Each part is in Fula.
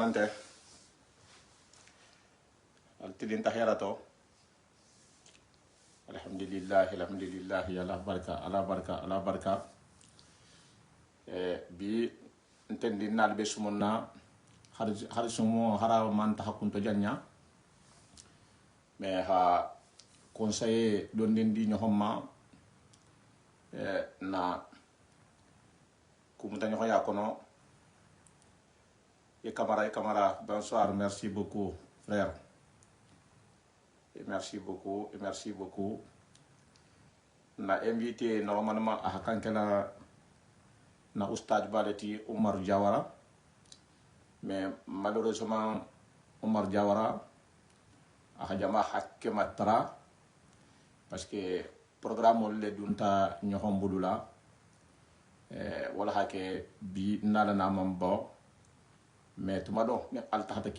Mante altidin tahirato alhamdulillah ala barka bi ntendi nal be sumunna har sumo hara man tahakunto janya mais ha conseiller dondendi ñohomma na kumuta ñoho ya kono et Camara, bonsoir, merci beaucoup, frère. Et merci beaucoup. On a invité normalement à Hakankela na Oustad Baleti Omar Diawara, mais malheureusement Omar Diawara a Hadjama Hakematra parce que programme le dunta Nyohom Boudoula, wala hake bi nala na mambo. Mais tout le monde ni altahata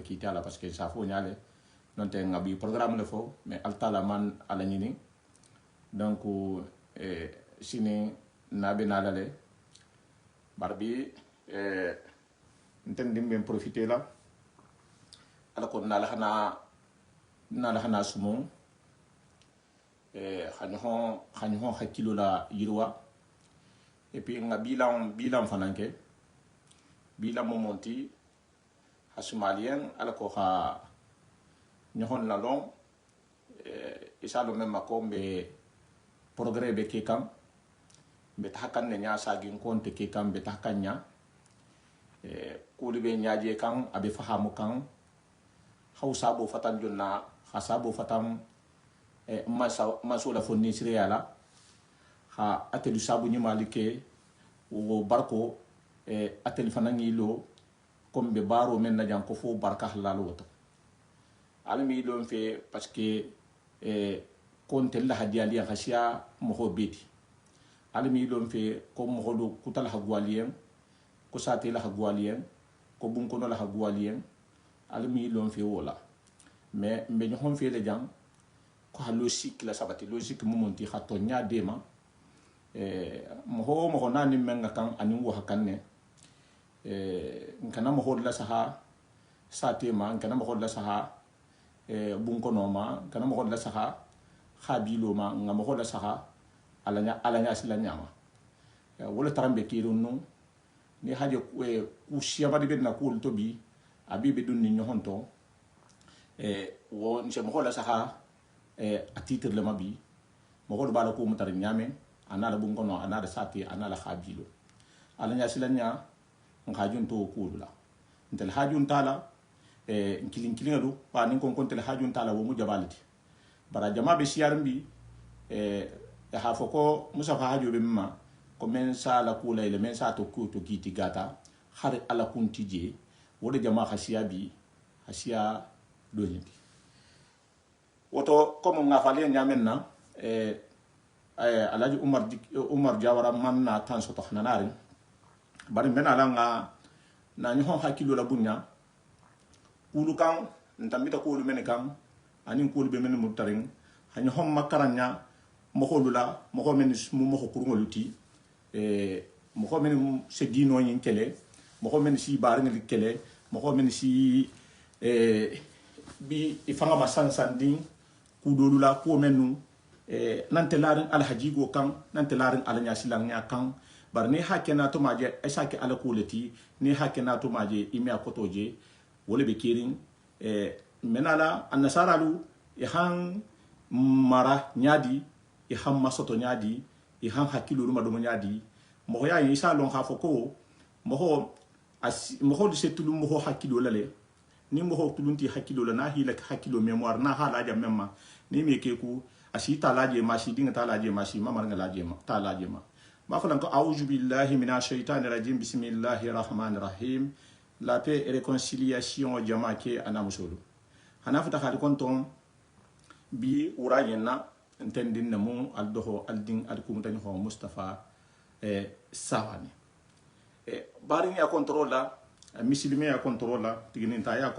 kitiala parce que ça faut nyale non te ngabi programme le fo mais altala man ala nyini donc sini nabe nalale barbi ntendim ben profiter là ala ko nala hana sumo hanyo hakilo la yirwa et puis bilan fananke bila momonti hasumalien ala ko ha ñohon la long isa lo même makombe progrès be kekam be takan ne nya sagin konte kekam be takanya kuli be nyaaje kan abe fahamu kan hausa bo fatan jonna hasabo fatam masula fonni siriyala ha atelu sabu nyimalike wo barko atel fanangi lo comme be baro men na jang ko fo barka halal woto almi lo fe parce que kontel la hadiali khashia mo ho beti almi lo fe ko mo hodo kutal hagwalien ko sate la hagwalien ko bun ko no la hagwalien almi lo fe wola mais be ñon fe le jang ko ha logique la sabati logique mo monti khato nya dema mo nani menga kan ani wo hakanne nkana mo hodla saha satema nkana mo hodla saha bunkono ma nkana mo hodla saha khabilo ma ngam hodla saha alanya silanya ma wala tarambe kirunu ni haje ku shiaba de na kul to bi abibe dunni nyohonto wo nse mo hodla saha a titre le mabi mo hodla bala ko mutar nyame anala bunkono anala sati anala khabilo alanya silanya ngajun to kulula ntel hajun tala nkilin adu pa nin kon tel hajun tala wo mu jabaliti bara jama be siarmbi ha foko musa fa hajo be ma ko men sala kula ile men sa to kuto kiti gata har ala kuntije wode jama khasiya bi hasiya donyindi woto comme ngafale nyamen na alaji Umar Jawara manna tan so to hananari bari mena langa na nyo hakilo la bunya kulu kan ntamita kulu mene kan ani kulu be mene mutaring hanyo hom makaranya mo holula mo ko men mo ko kurngoluti mo ko men se dino yin kele mo ko men si bar ngi kele mo ko men si bi ifanga masansandi kudolula ko menu nantelarin alhajigo kan nantelarin alanya silangnya kan barni hakena to maje esake ala kuleti ni hakena to maje imi akotoje wole be kirin menala annasaralu ihan mara nyadi ihan masoto nyadi ihan hakilo ruma do nyadi mo ya yin sa lon khafoko mo ho se tulu mo hakilo lale ni mo ho tulunti hakilo la na hila hakilo mémoire na hala ja memma ni me keku asita laje mashi dinga talaje mashi mama ngalaje ma talaje ma Mafalon a'udhu billahi minash shaitanir rajim bismillahir rahmanir rahim la paix et réconciliation jamake anamusulu hanafata khali konton bi urayena entendin namu aldoho aldin alkumutani ho Mustafa sawani bari ya controla misilime ya controla tigininta ya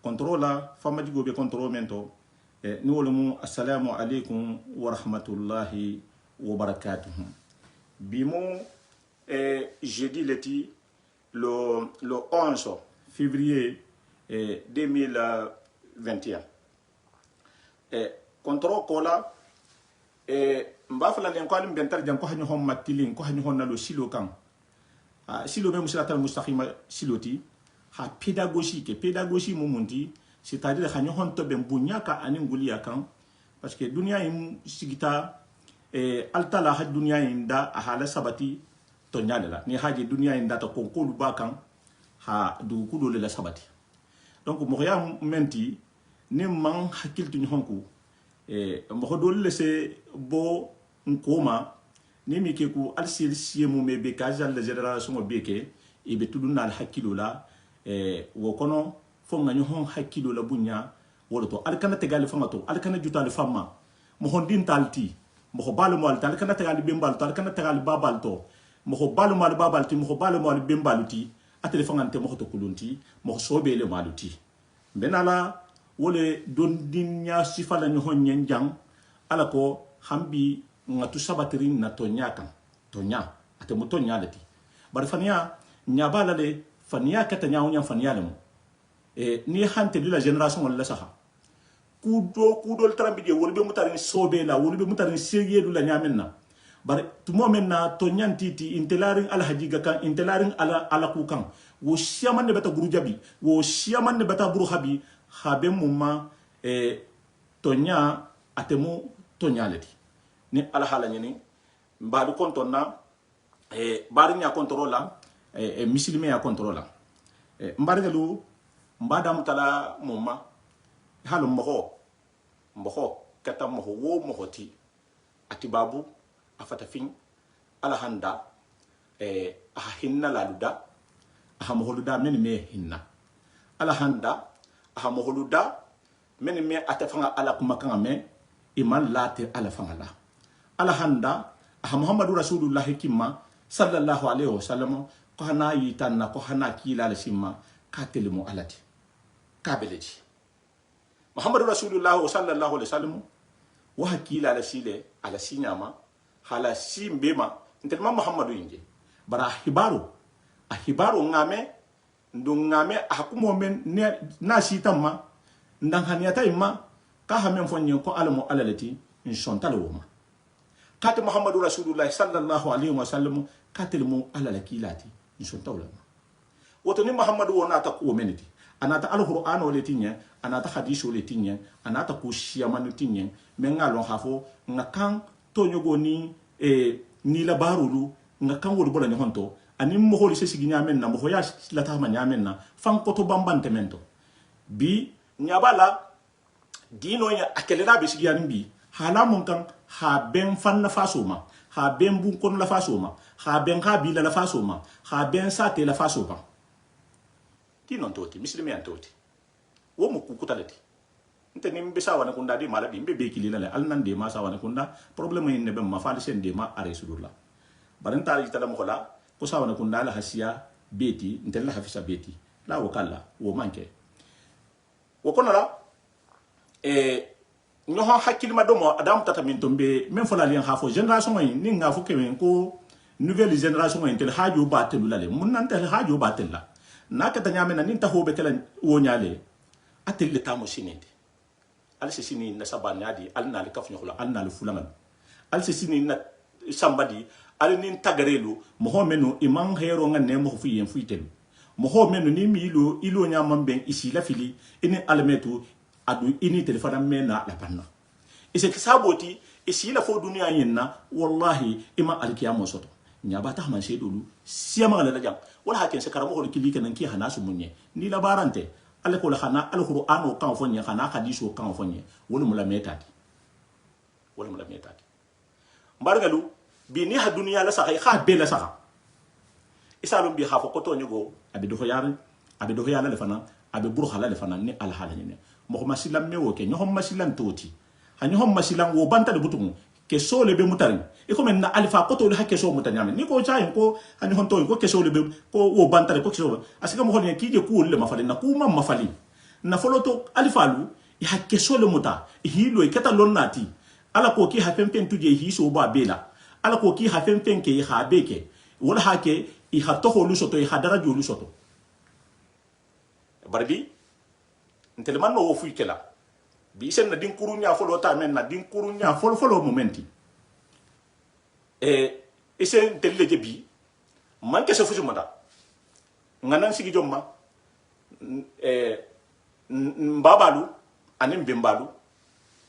controla famaji gobe control mento ni wolumu assalamu alaikum wa rahmatullahi wa barakatuh bimo jeudi leti le 11 février 2021. Contrôle kola mba fala len ko alim bentar jam ko hanyo hom matilin ko hanyo honna lo silo kan silo be musiratal mustaqima siloti ha pédagogie mumunti c'est-à-dire hanyo hon to ben bunyaka anin guliya kan parce que dunia im sigita altala ha dunia inda ahala sabati to nyalela ni haje dunia inda to konkolu bakan ha du kudo le la sabati donc mo ya menti ni man hakiltu ni honku mo do le se bo nkoma ni mi ke ku alsil siemu me be kajal la génération beke e be tuduna al hakilo la wo kono fo ngani hon hakilo la bunya wolo to alkana tegal fama to alkana jutal fama mo hondin talti mo balu mo alta alkana tegal bembal to alkana tegal babal to mo balu mal babal ti mo balu mal bembaluti atele fangante mo to kulunti mo sobe le maluti benala wole don dinya sifala ni hon nyanjang ala ko hambi ngatu sabatiri na tonya kan tonya ate mo tonya lati bar fania nyabala le fania kata nyaawnya fania le mo ni hante de la génération wala saha kudo trambi de wolbe mutarin sobe la wolbe mutarin seriye du la nyamenna bar tumo menna tonyan titi intelarin al hajiga kan intelarin ala ku kan wo shiaman de bata gurujabi wo shiaman de bata buru habi habe mumma tonya atemu tonya leti ni ala hala nyini mbadu kontonna bari nya controla muslime ya controla mbargalu mbada mutala mumma halu mboho kata moho wo mohoti atibabu afata fin ala handa hinna laluda moholuda men me hinna ala handa moholuda men me atafanga ala kumakanga me iman late ala fangala ala handa muhammadu rasulullah kimma sallallahu alaihi wasallam ko hana yitanna ko hana kila la simma katelimu alati kabeleji muhammadu rasulullah sallallahu alaihi wasallam wa hakila la sile ala sinyama hala simbema ntelma muhammadu inje bara hibaru ngame ndungame akumo men na sitamma ndan haniyata imma ka hamen fonyen ko alamu alalati in shontalo woma kate muhammadu rasulullah sallallahu alaihi wasallam katelimu alalakilati in shontalo woto ni muhammadu wona ta ko meniti anata alqur'ano le tinye anata hadithu le tinye anata ko shiyamanu tinye men ngalon hafo ngakan to nyogo ni ni la barulu ngakan wol bola ni honto ani mo holi se siginya men na mo hoya la ta ma nyamen na fan ko to bambante mento bi nyabala dino ya akelera be sigiya bi hala mon kan ha ben fan na fasoma ha ben bun kon la fasoma ha ben ha bi la fasoma ha ben sa te la fasoma non toti muslimi antoti wo mu kukutalati nte nimbe sawana kunda di mala bimbe be kilila le alnan de ma sawana kunda problème ne be ma fali sen de ma are sudurla baranta yi tala mo kola ko sawana kunda la hasiya beti ntel la hafisa beti la wakalla wo manke wo konala no ha hakil ma domo adam tata min tombe men fola lien hafo génération ni nga fo kemen ko nouvelle génération intel hajo batelu la le mun nan tel hajo batella naka tanyame na ninta hobe kala wonyale atel tamo sinende al se sini na sabani adi al na le kafnyo khula al na le fulangan al se sini na sambadi al nin tagarelu mo homenu imam hero ngane mo fu yen fuitelu mo homenu ni mi ilo nyamam ben isi la fili ini almetu adu ini telefona mena la panna ise kisaboti isi la fo dunia yenna wallahi ima alkiyamo soto nyabata man shedulu siyama la jam wala hakin se karamo ko kili kenan ki hana su munye ni la barante ala ko la hana al qur'ano kan fonye hana hadisu kan fonye wala mula metati mbargalu bi ni ha dunya la sahay kha be la saha isalum bi khafo ko to nyugo abi do yara le fana abi buru hala le fana ni al hala ni mo masilam me woke nyohom masilan toti ha nyohom masilan wo banta de butumu keso le be mutarin e ko men na alifa ko to le hakke so mutanyame ni ko jayin ko ani honto ko keso le be ko wo bantare ko keso asika mo honya kije ku le mafali na kuma mafali na foloto alifalu e hakke so le muta e hilo e kata lonnati ala ko ki ha pempen tuje hi so ba bela ala ko ki ha pempen ke ha beke wala hake i ha to holu soto i ha dara jolu soto barbi ntelman no fu ikela bi sen na din kurunya folo ta men na din kurunya folo momenti isen teleje bi man ke se fu manda nganan sigi jomma mbabalu anin bimbalu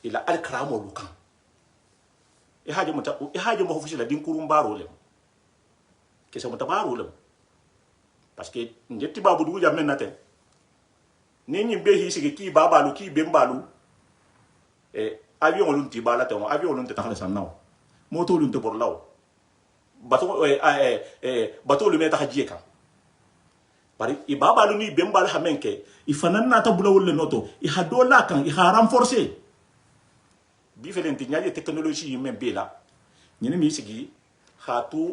ila alkramo lukan e haje mo fu la din kurum baro le ke se mata baro le parce que njetti babu du jamen naten ni nyimbe hi sigi ki babalu ki bimbalu avion lunti bala te avion lunti taxale sannaw moto lunti borlaw bato lu meta hajiye kan bari i babalu ni bembal hamenke i fanan nata bulawul le noto i hadola kan i ha renforcer bi felenti nyaaje technologie yi men bela nyini mi sigi hatu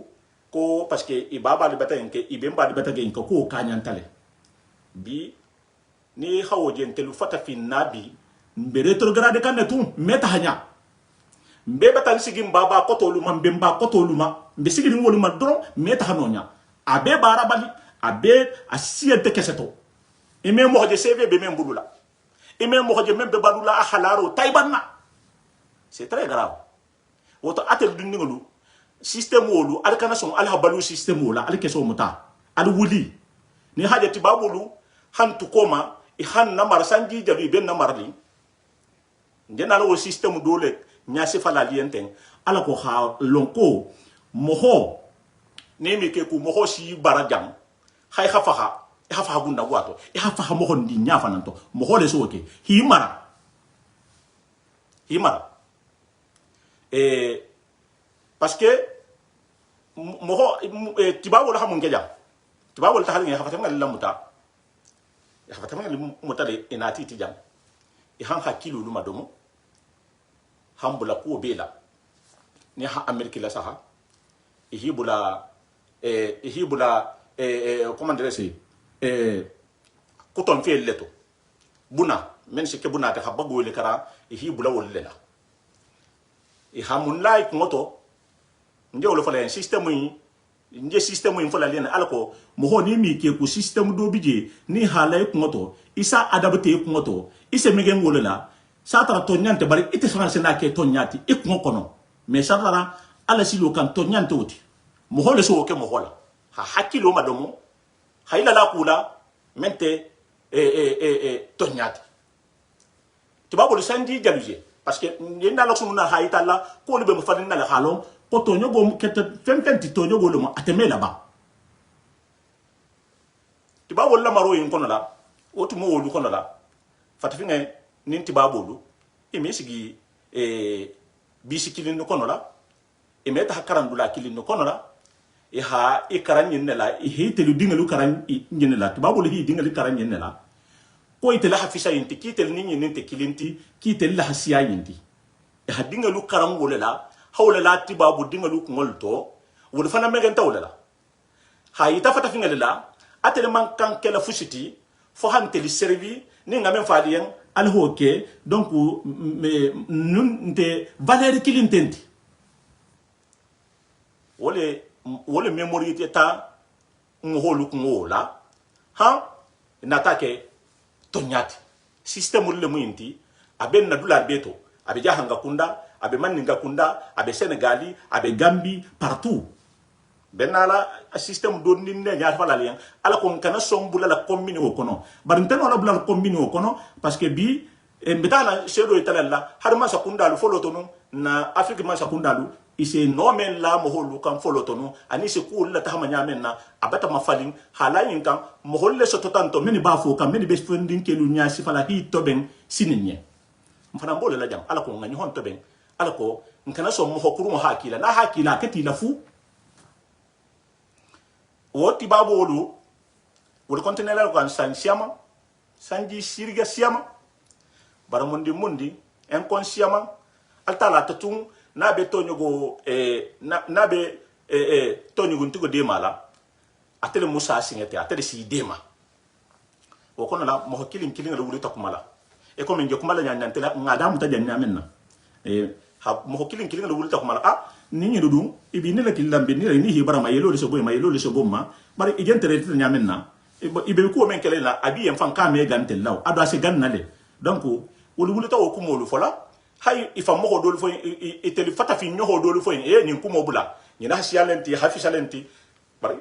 ko parce que i babalu batayenke i bembal batayenke ko kanyantale bi ni hawoje ntelu fata finnabi mbe retrograde kan netu meta hanya mbe batal sigi mbaba kotolu ma mbemba kotolu ma mbe sigi ni wolu ma dron meta hanonya abe barabali abe asiyete keseto ime mo hoje CV be men bulula ime mo hoje men be balula a halaro taybanna c'est très grave woto atel du ngolu système wolu al kana son al habalu système wala al keso muta al wuli ni haje tibabulu hantu koma i han namar sanji jabi ben namarli ngena lo système dole nyasi fala lienten ala ko ha lonko moho nemi ke ku moho si barajam hay hafaha gunda wato e hafaha moho ndi nyafa nanto moho le soke himara parce que moho tibawol ha mun geja tibawol ta halin hafata ngal lamuta ya hafata ngal muta de enati tijam e han hakilu luma domo hambula ko bela ni ha amerika la saha ihibula comment dire kuton fe leto buna men se ke buna ta habago le kara ihibula wolle la e hamun like moto nje wolo fala system yi nje system yi fala lena alko mo ho ni mi ke ku system do bije ni halay moto isa adabte moto ise megen wolo la satara to nyante bari ite sanse na ke to nyati ikon kono mais satara ala silo kan to nyante oti mo hole so ke mo hola ha hakilo madomo hayla la kula mente to nyati tibabol sanji jaluje parce que yenda la sunna hayta la ko le be mo fadina la halon ko to nyogo kete femfenti to nyogo lo ateme la ba tibabol la maro yin kono la otu mo wolu kono la fatafinga ninti babolu sigi bisikilin no kono la meta hakarandula kilin no kono la ha karan yinela telu dingalu karan yinela babolu dingalu karan yinela ko itela hafisa yinti kitel ninyi ninte kilinti kitel la hasiya yinti ha dingalu karan wolela hawla la tibabu dingalu ngolto wol fana megenta wolela ha ita fata fingalela atele man kan kela fusiti fo hanteli servi ni ngamen falien al hoke donc nun de valeur kilintenti wole memory ta ngolu ngola ha natake tonyati système le muinti aben na dula beto abe jahanga kunda abe maninga kunda abe senegali abe gambi partout benala système do ninne nya fala lien ala ko kana sombula la commune o kono bar nteno la bula commune o kono parce que bi mbetala sedo italalla har ma sakunda lu folotono na afrique ma sakunda lu ise no men la mo holu kan folotono ani se ko la tahama nyamen na abata mafalin halayin kan mo holle so totanto meni ba fo kan meni be fundin ke lu nya si fala hi toben sininye mfana mbole la jam ala ko ngani hon toben ala ko nkana so mo hokuru mo hakila na hakila keti la fu woti babolu wol kontinela ko san siama sanji sirga siama baramundi mundi inconsciemment altala tatun na be tonyogo na be tonyogo ntigo de mala atele musa singete atele si dema o kono la mo kilin la wuli takumala e ko men je kumala nyantela ngada muta janya menna ha mo kilin la wuli takumala ni ni dudum ibi ni la kilambe ni ni hi bara ma yelo le so boy ma yelo le so bomma bari i gente re nya menna ibe ko men kele la abi en fan ka me gante law ado ase ganna le donc wolu wulu taw ko molu fola hay ifa mo do fo e tele fata fi nyo do fo e ni ko mo bula ni na sialenti hafi salenti bari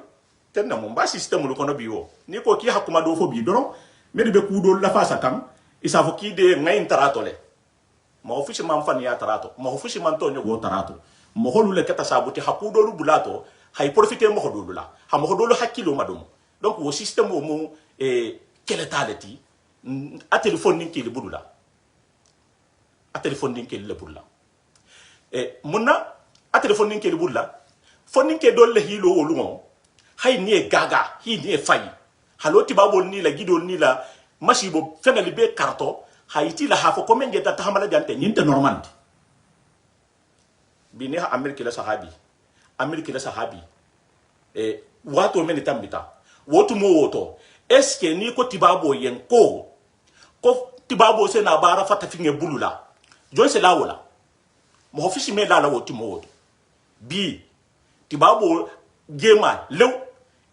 tenna mo ba système lu kono biwo ni ko ki hakuma do fo bi doron me be ku do la fa sa kam isa fo ki de ngay tarato le mo ofisi man fan ya tarato mo ofisi man to nyo go tarato mo holu le kata sabuti hakudo lu bulato hay profiter mo do la ha mo do lu hakilo madum donc wo système mo kele taleti a téléphone ni ki le budula a téléphone ni ki le budula munna a téléphone ni ki le budula fonni ke do le hilo wolu mo hay ni gaga hi ni fay haloti babol ni la gidol ni la masibo fengali be karto haiti la hafo ko men jeta tahamala jante nyinte normal bini ha amerika la sahabi wato men tambita wotu mo woto eske ni ko tibabo yen ko tibabo se na bara fata finge bulula jon se lawola mo ofisi me la wotu mo woto bi tibabo gema lew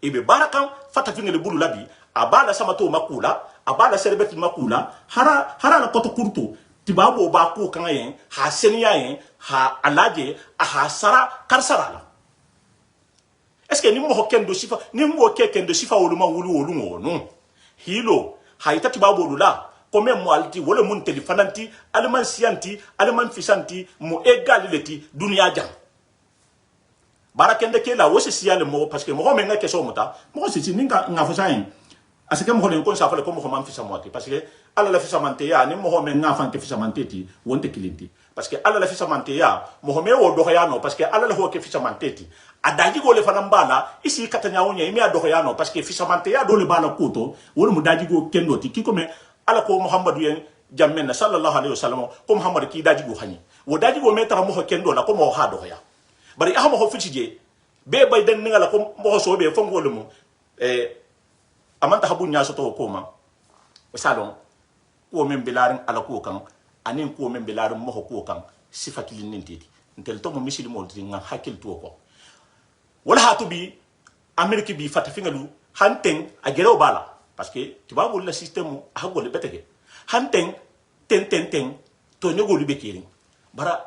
ibe barakan fata finge le bulula bi abala samato makula abala serbeti makula hara la koto kurtu tibabo ba ko kan yen ha seniya yen ha alaje ha sara karsara la est-ce que ni mo hokendo sifa ni mo kekendo sifa woluma wulu no hilo haita tibabo lula comme mo alti wala mun telefananti alman sianti alman fisanti mo egalileti dunia jang barakende ke la wosi siale mo parce que mo menga keso muta mo si ninga ngafo sain asike mo holen kon sa fale ko mo man fisa moti parce que ala la fisa mante ya ni mo menga fan ke fisa mante ti wonte kilinti parce que ala la fisa mante ya mo me wo do ya no parce que ala la ho ke fisa mante ti adaji go le fana mbala isi katanya wonya imi ado ya no parce que fisa mante ya do le bala kuto woni mo daji go kendo ti ki ko me ala ko muhammadu yen jammenna sallallahu alaihi wasallam ko muhammad ki daji go hani wo daji go metara mo kendo la ko mo ha do ya bari ahamo ho fitije be bay den ngala ko mo so be fo ngol mo amanta habu nya so to ko ma salon ko men bilarin ala ko kan anin ko men bilarin mo ko kan sifatul nintiti ntel to mo misili mo nga hakil to ko wala hatu bi amerika bi fata fingalu hanten a gero bala parce que tibabu le système a gol betege hanten ten to nyego lu bekirin bara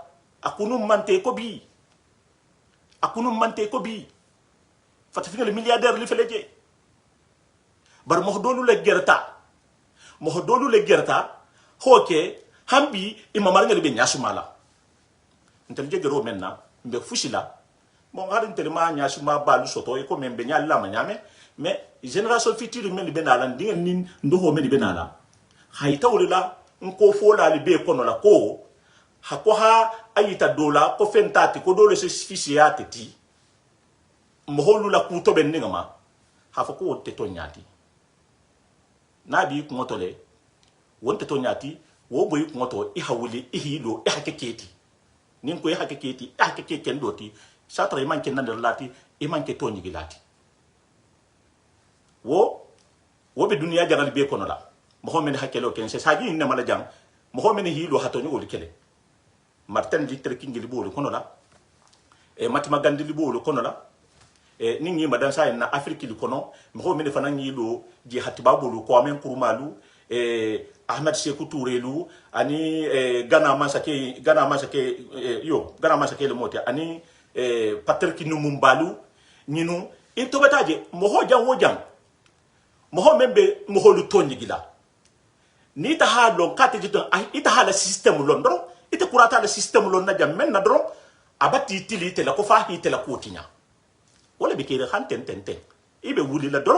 akunu mante ko bi fata fingalu milliardaire li feleje bar mo dolu le gerta hoke hambi imamar ngal be nyasumala ntel jegero menna mbe fushila bon harin telema nyasuma balu soto e ko membe nyalla ma nyame mais génération future men be nala ndingen nin ndo men be nala hayta wala nko fola li be kono la ko hako ha ayita dola ko fentati ko dole se fisiate ti mo holu la ku to ben ngama ha fa ko te to nyati nabi ko motole wonte to nyati wo boy ko moto I hawuli I hilo I hakeketi nin ko I hakeketi I hakekeken doti satra iman ken nander lati iman ke to nyigi lati wo be dunia jagal be kono la mo men hakelo ken se saji inna mala jang mo men hilo hato nyogol kele martin litre kingili bolu kono la matima gandili bolu kono la ningi madan sa na afrique li kono mo men fana ngilo ji hatiba bolu ko amen kurumalu ahmed sekou touré lu ani gana masake le moti ani patrick numumbalu nyinu into bataje mo hoja wojang mo membe mo holu tonyi gila ni ta ha lon kati jiton ita ha la système lon do ita kurata la système lon na jam men na do abati tilite la ko fa hite la kotinya wala be kire hanten ibe wuli la do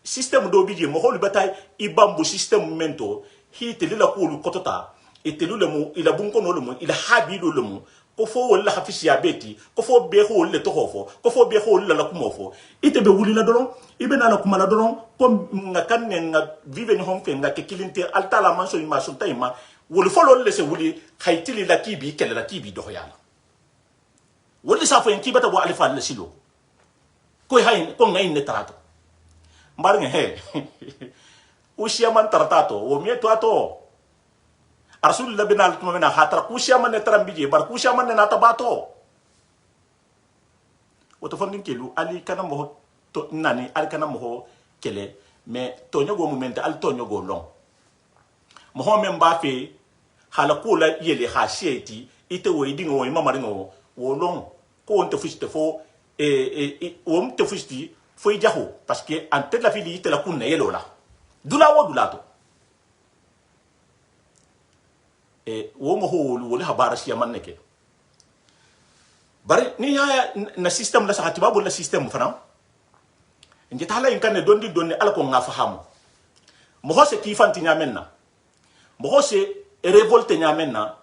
système do bije mo holu batay ibambu système mento hite lila kulu kotota itelu le mu ila bunko no le mu ila habilu le mu ko fo wala hafisi ya beti ko fo be ho le to hofo ko fo be ho la kumofo ite be wuli la doron ibe na la kuma la doron ko nga kanne nga vive ni honfe nga ke kilinte altala manso ma sun tayma wol fo lo le se wuli haytili la kibi kele la kibi do yana wol sa fo en kibata wa alifa le silo ko hay ko ngay ne tarato mbar nga he usia man taratato wo mieto ato rasul la binal tuma mena hatra kusia man ne trambije bar kusia man ne nata bato woto fondin kelu ali kana mo to nani ali kana mo kele mais to nyogo moment al to nyogo long mo ho men ba fe hala ko la yele ha sheti ite wo idingo wo mama ringo wo long ko on te fuste fo wo te fusti fo jaho parce que en tête la fili ite la kunna yelo la dula wo dulato wo mo ho wo le habara shi amanneke bari ni ya na system la sakati babu la system fana nje tala in kanne dondi donni alko nga fahamu mo ho se kifanti nyamenna mo ho se revolte nyamenna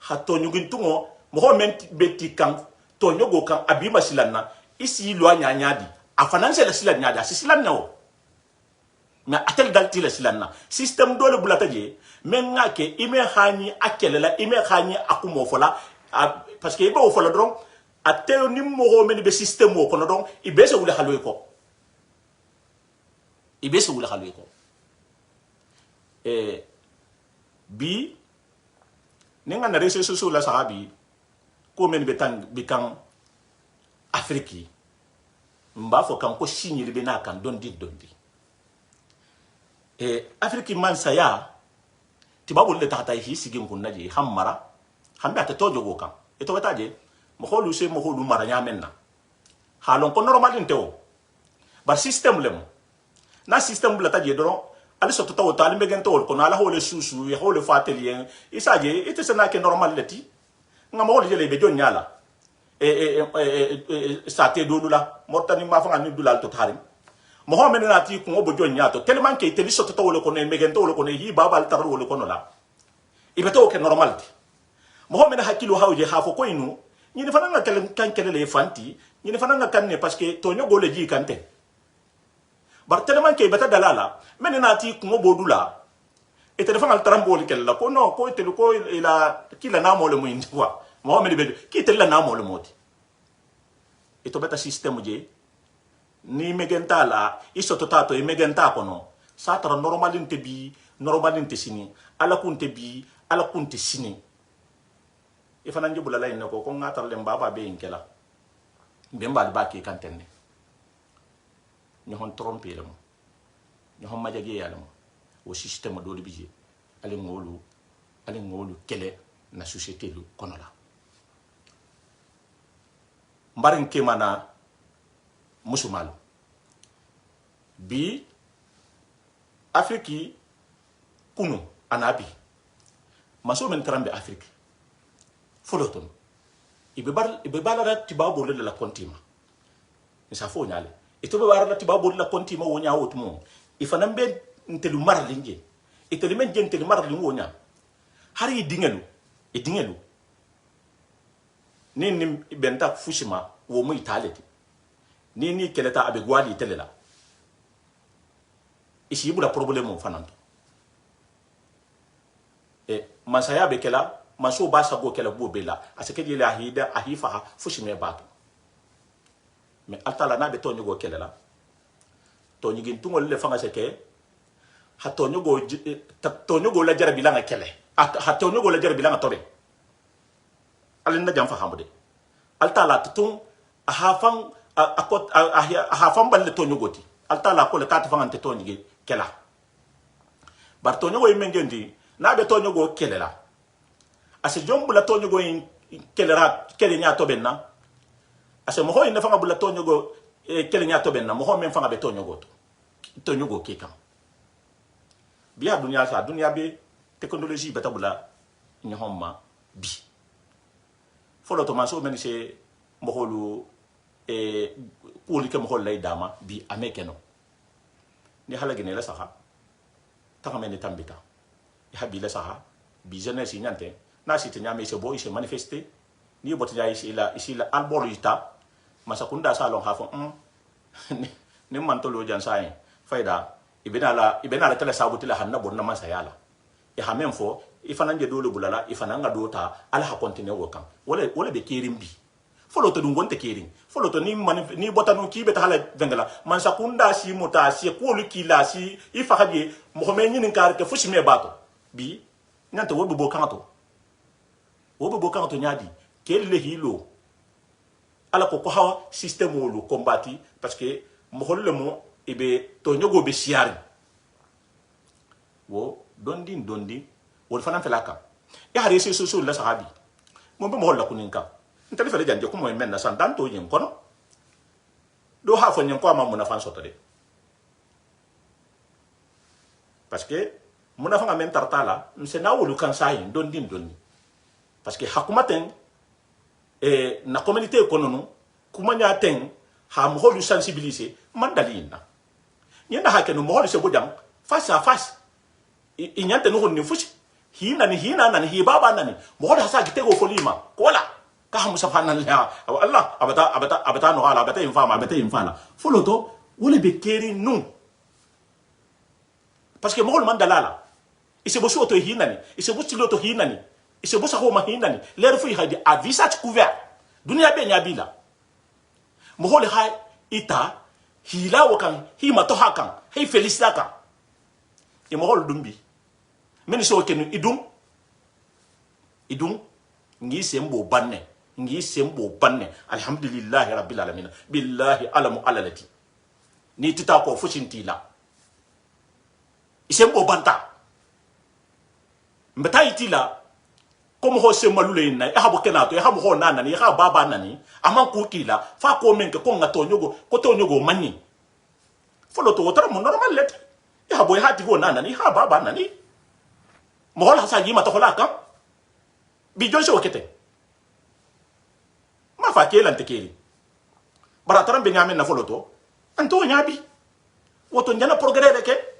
hato nyugintungo mo ho men beti kan to nyogo kan abima silanna isi lo nyanyadi afananse la silan nyadi asilan nyawo mais atel dalti la silanna system dole bulata je men ngake ime hani akelela ime hani akumo fola parce que ibe o fola dron atel ni mo men be system o kono don ibe se wule haloy ko ibe se wule haloy ko bi nenga na research sur la sahabi ko men betang bikan afriki mba fo kan ko signir be na kan dondi afriki man saya tibabul le tata hi sigin kun naji hammara hambe ata tojo go kan eto wataje mo holu se mo holu mara nyamenna halon ko normal inteo bar system lem na system bla taje doron ali soto taw tali megen to ko na la hole susu ya hole fatelien isaje ite sena ke normal leti ngam hole jele be jon nyala sate dolula mortani ma fa ngani dulal to tarim mohammed na ti ko bo jon nyato tellement ke teli soto taw ko ne megen to ko ne hi babal tar wole ko no la ibe to ke normal ti mohammed hakilu hawje hafo ko inu ni fa nga kan kele le fanti ni fa nga kan ne parce que to nyogo le ji kante bar tellement ke beta dalala men na ti ko bodula e telefon al trambol kella ko no ko telu ko ila kila na mo le mo indi wa mohammed be ki tella na mo le moti e to beta system je ni megenta la isoto tato e megenta kono sa tara normalinte bi normalinte sini ala kunte bi ala kunte sini e fana njibula la inako ko ngatar le mbaba be inkela bemba ba ke kantenne ñohon tromper lam ñohon majage yalam o système do bije ale ngolu kele na société lu kono la mbarin ke mana musumal bi afriki kunu anabi maso men trambe afriki foloton ibe bala tibabo le la kontima isa fo nyale ito be warna tibabo la kontima wonya wotumo ifana mbe ntelu marlinge itelu men jentelu marlin wonya hari dingelu ni benta fushima wo mu italeti ni keleta abe gwali telela isi bula problème fananto masaya be kela maso basa go kela bo bela asake dile ahida ahifa fushime bato mais altala na be to nyugo kelela to nyigin tungol le fanga seke ha to nyugo la jarabi langa kele ha to nyugo la jarabi langa tobe alin na jam fa hamude altala tutun ahafan ahafan balle to nyugoti altala ko le tata fanga to nyige kela bar to nyugo yimengendi na be to nyugo kelela ase jombula to nyugo kelera kele nya to benna ase mo hoy na fanga bula to nyugo kele nya to benna mo ho men fanga be to nyugo ke kam biya dunya be technologie beta bula nyhomma bi folo to maso men se mo holu kuli ke mo hol lay dama bi amekeno ni halagene la saha takamene tambita ya bi la saha bi jeunesse nyante na site nyame se boy se manifester ni bot ya ici la albolita masakunda salon hafo ni mantolo jan sai faida ibena la tele sabuti la hanna bonna masayala ya hamen fo ifana nje dole bulala ifana nga dota ala ha continue wo kan wala be kerimbi folo to dungonte kerim folo to ni botanu ki beta hala vengala masakunda si mota si ko lukila si ifa haje mo men ni kar ke fushime bato bi nyanta wo bo kanto nyadi kelle hilo ala ko hawa système wolu combattre parce que mo holle mo ibe to nyogo be siari wo dondi wol fana felaka ya hari so la sahabi mo be mo holla kuninka ntali fele janje ko mo men na san tanto yin kono do ha fo nyen ko ma muna fan soto de parce que muna fa men tartala nse na wolu kan sayin dondi parce que hakumaten na communauté kono no kuma nya ten ha mo holu sensibiliser man dalina nyanda ha kenu mo holu se bodam face à face i nyante no honni fushi hina nani hi baba nani mo holu hasa gitego folima kola ka hamu subhanallah Allah abata no ala abata infama foloto wole be keri non parce que mo holu man dalala ise bo soto hinani ise bo tiloto hinani ise bo saho ma hinani l'air fu hadi a visage couvert dunia be nyabila mo holu ha ita hila wakan hi mato hakan hi felicitaka e mo holu dumbi men so kenu idum ngi sembo banne alhamdulillah rabbil alamin billahi alamu alalati ni tita ko fushintila isembo banta mbata itila comme ho se malule na e habo kenato e habo ho nana ni ha baba nani aman ku kila fa ko men ko ngato nyogo mani folo to wotara mo normal let e habo e hati ho nana ni ha baba nani mo hola sa yima to hola kam bi jonse okete ma fa kela ntekeli barataram be ngame na folo to anto nyabi woto nyana progrès ke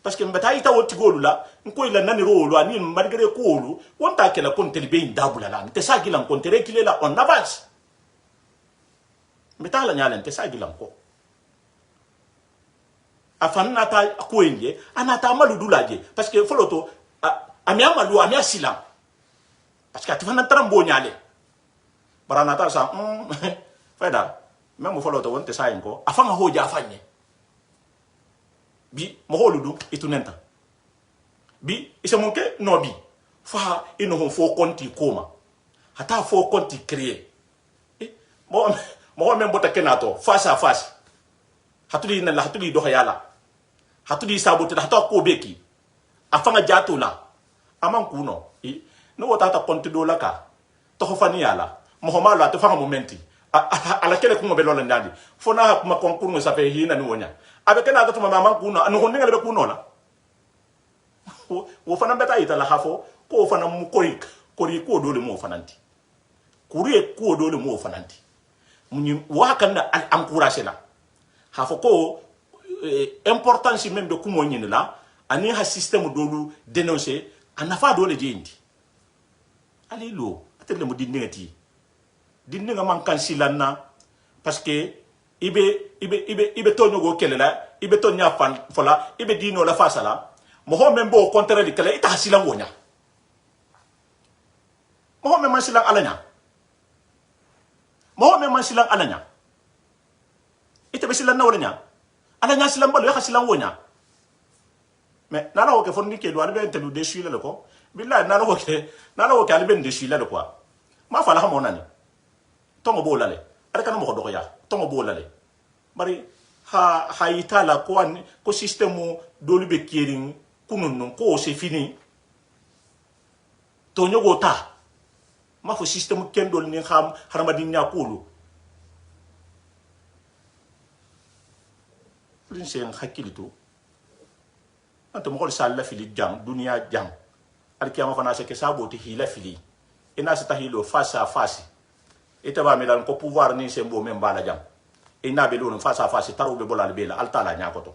parce que mbata ita woti golula nko ila nani rolo ani malgré kolu wonta kela kontel be indabula la nte sa gilan kontere kilela on avance mbata la nyala nte sa gilan ko afanna ta koenye anata maludulaje parce que foloto amia malu amia silam parce que atifana trambo nyale barana ta sa feda même foloto wonte sa inko afanga hoja afanye bi mo holudu itunenta bi isa monke no bi fa ino fo konti koma hata fo konti créer mo men bota kenato face à face hatuli na la hatuli do hayala hatuli sabote hata ko beki afanga jatula aman kuno no wota ta konti do laka to fani yala mo mala to fanga momenti ala kele ko be lola ndadi fona kuma konkuru sa fe hina ni wonya avec na to mama kuno anu honinga le kuno la wo fana beta ita la hafo ko fana mu kori ko dole mo fananti kuriye ko dole mo fananti munyi wa kan na encourager la hafo ko importance même de kumo nyini la ani ha système dolu dénoncer anafa dole jendi ali lo atele mo dinngati dinninga man kan silanna parce que ibe to nyogo kelela ibe to nya fan fola ibe dino la fasala mo ho membo au contraire de kele ita hasilan wonya mo ho memman silan alanya ita be silan na wolanya alanya silan balo ya hasilan wonya mais nana o ke fonni ke do albe entelu de suile le ko billahi nana o ke albe de suile le quoi ma fala ha monani tongo bolale ada kana mo do ya tongo bolale bari ha itala ko système dolu be kiering kunun ko c'est fini to nyogo ta ma fo système kendol ni xam harmadi nya kulu prince en hakilito anto mo ko sala fili jam dunia jam al kiyama fana se ke saboti hila fili ina se tahilo face à face itaba mi dan ko pouvoir ni sembo men bala jam ina be lonu face à face taru be bolal be la altala nya ko to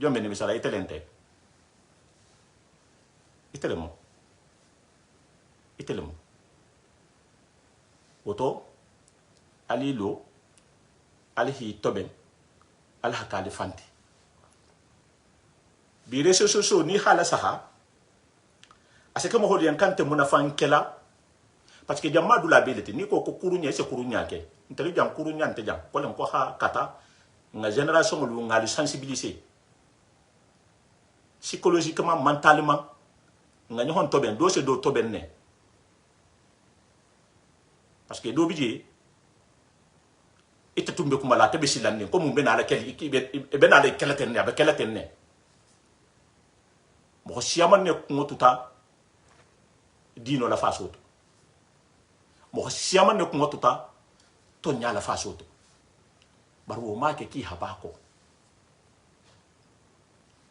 jombe ni misala itelente itelemo oto alilo alhi toben alhakali fanti bi reso so ni hala saha aseke mo holian kante muna fankela parce que jamma dula belete ni ko kurunya se kurunya ke nteli jam kurunya nte jam ko len ko ha kata nga génération lu nga li sensibiliser psychologiquement mentalement nga ñhon toben do se do toben ne parce que do bije ite tumbe kuma la tabe silande ko mum be na la kel be na la kelaten ne ba kelaten ne mo siaman ne ko tuta dino la fasoto mo siaman ne ko tuta to nya la fasoto bar wo make ki habako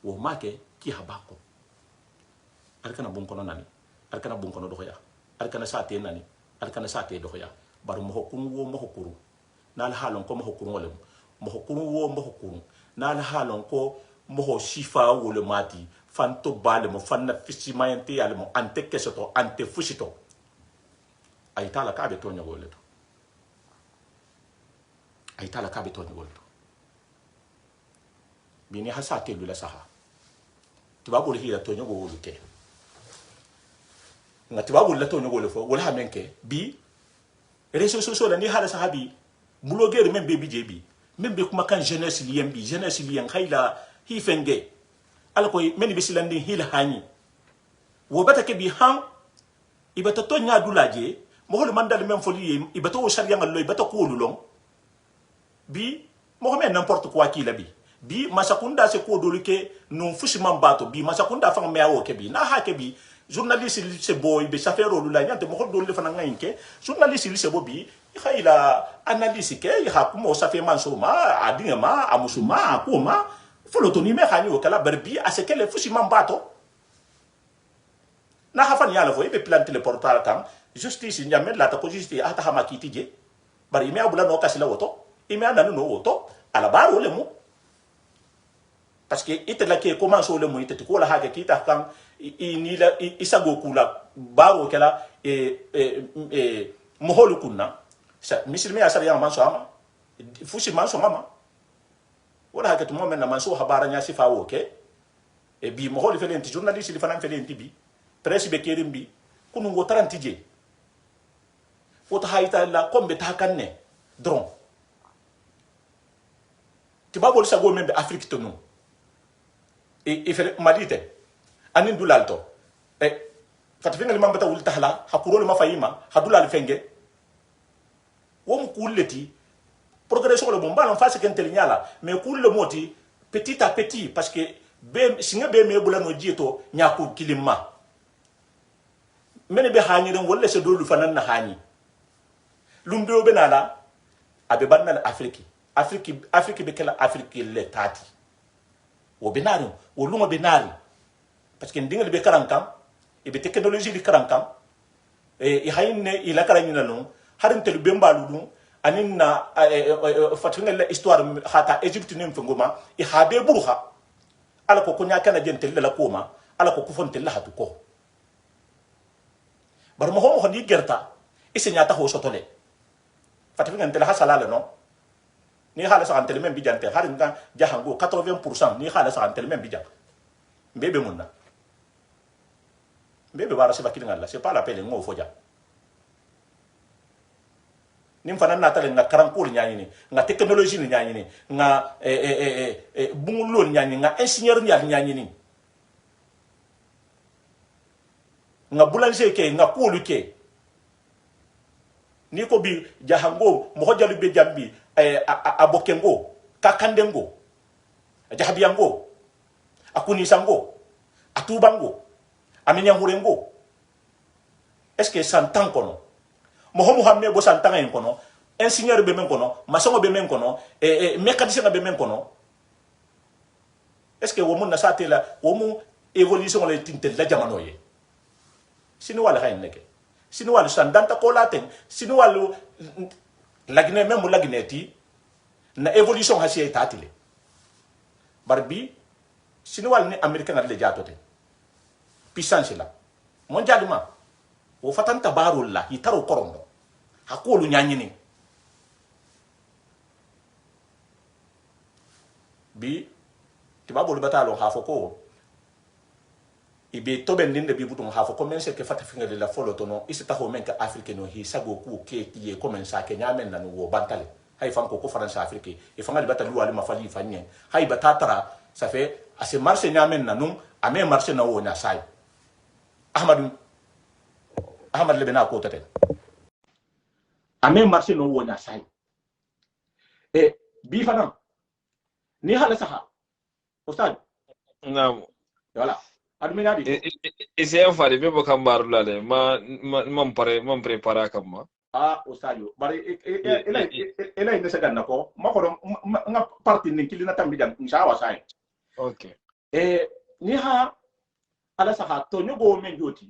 wo make ki habako arkana bon kono nani arkana bon kono do ya arkana sate nani arkana sate do ya bar mo hokun wo mo hokuru na la halon ko mo hokuru wala mo hokuru wo mo hokuru na la halon ko mo ho shifa wo le mati fanto bale mo fanna fisi mayante ale mo ante kesoto ante fusito ay tala kabe to nyagole to ay tala kabe to nyagole to bini hasate lu la saha tibabul hira to nyagole ke ngati babul la to nyagole fo wala hamenke bi réseaux sociaux la ni hala sahabi blogueur même be bijebi même be kuma kan jeunesse lien bi jeunesse lien khayla hi fenge alkoy meni bisilandi hila hani wo bata ke bi han ibata to nya dulaje mo hol mandal même foli ibata o sharia ngal loy bata ko lulong bi mo ko men n'importe quoi ki la bi masakunda se ko doluke non fushman bato bi masakunda fa me awo ke bi na ha ke bi journaliste li se boy be chauffeur lu la nyante mo hol dolu fa nga inke journaliste li se bobi khayla analyse ke ya ko mo sa fe man so ma adinga ma amusuma ko ma folotoni me khani o kala barbi a se kele fushman bato na hafan yala fo be planter le portal kam justice nyame la ta ko justice ata ha makiti je bari me abula no kasila woto ime ana no woto ala baro le mo parce que ite la ke commence le mo ite ko la ha ke kita kan ni la isago kula baro kala moholu kunna sa misilme ya sariya man so ama fushi man so mama wala ha ke tumo men na man so habara nya sifa wo ke e bi moholu fele nti journaliste li fanan fele nti bi presse be kerim bi kunu ngo 30 je foto hayta la kombe ta kanne dron tibabol sago membe afrique to no e fele madite anin dulalto fatfinga li mambata wul tahla hakuro li mafayima hadulal fenge wom kulleti progression le bomba en face kentel nyala mais kulle moti petit à petit parce que be singa be me bulano jito nyaku kilimma mene be hanyeren wolle se dolu fanan na hani lumbe be nala abe banna afrique be kala afrique le tati wo benari wo lunga benari parce que ndinga be karankam e be technologie di karankam e hayne ila karanyina no harin tel be mbaludu anin na fatinga la histoire hata egypte nim fengoma e habe buruha ala ko kunya kana jentel la koma ala ko kufontel la hatu ko bar mo ho ni gerta isenya ta ho sotole fatinga tel hasala no ni hala sa antel men bijante harin kan jahango 80% ni hala sa antel men bijang mbebe munna mbebe bara se bakili ngalla c'est pas la peine ngo foja nim fana natale nga karankul nyaani nga technologie ni nyaani nga bungulol nyaani nga ingénieur nyaani nga boulanger ke nga kulu ke ni ko bi jahango mo hojalu be jambi abokengo kakandengo jahabiyango akunisango atubango aminyangurengo est-ce que santan kono mohomu hamme bo santan en kono ingénieur be men kono maçon be men kono mécanicien be men kono est-ce que womun na satela womu évolution le tintel la jamano ye sinu wala hayneke sinu wala sandanta ko laten sinu wala lagne même lagne ti na évolution ha siya tatile barbi sinu wala ni américain le jatote puissance la mondialement wo fatanta barul la hitaro korondo hakulu nyanyini bi tibabul batalo hafoko ibe toben linde bi butum hafoko men se ke fata finga de la foloto no isita ho men ka afrique no hi sago ku ke ye komen sa ke nyamen nan wo bantale hay fam ko france afrique e fanga de batalu wali mafali fanye hay batatara ça fait assez marché nyamen nanum ame marché na wo na sai ahmad lebena ko taten ame marché no wona sai e bi fana ni hala saha ustad naam voilà admina di ise fari be bakam barula le man prepara kamma ustadio bari ela ina sagan nako mako nga parti ni kilina tambi jang inshallah sai okay ni ha ala saha to nyogo men joti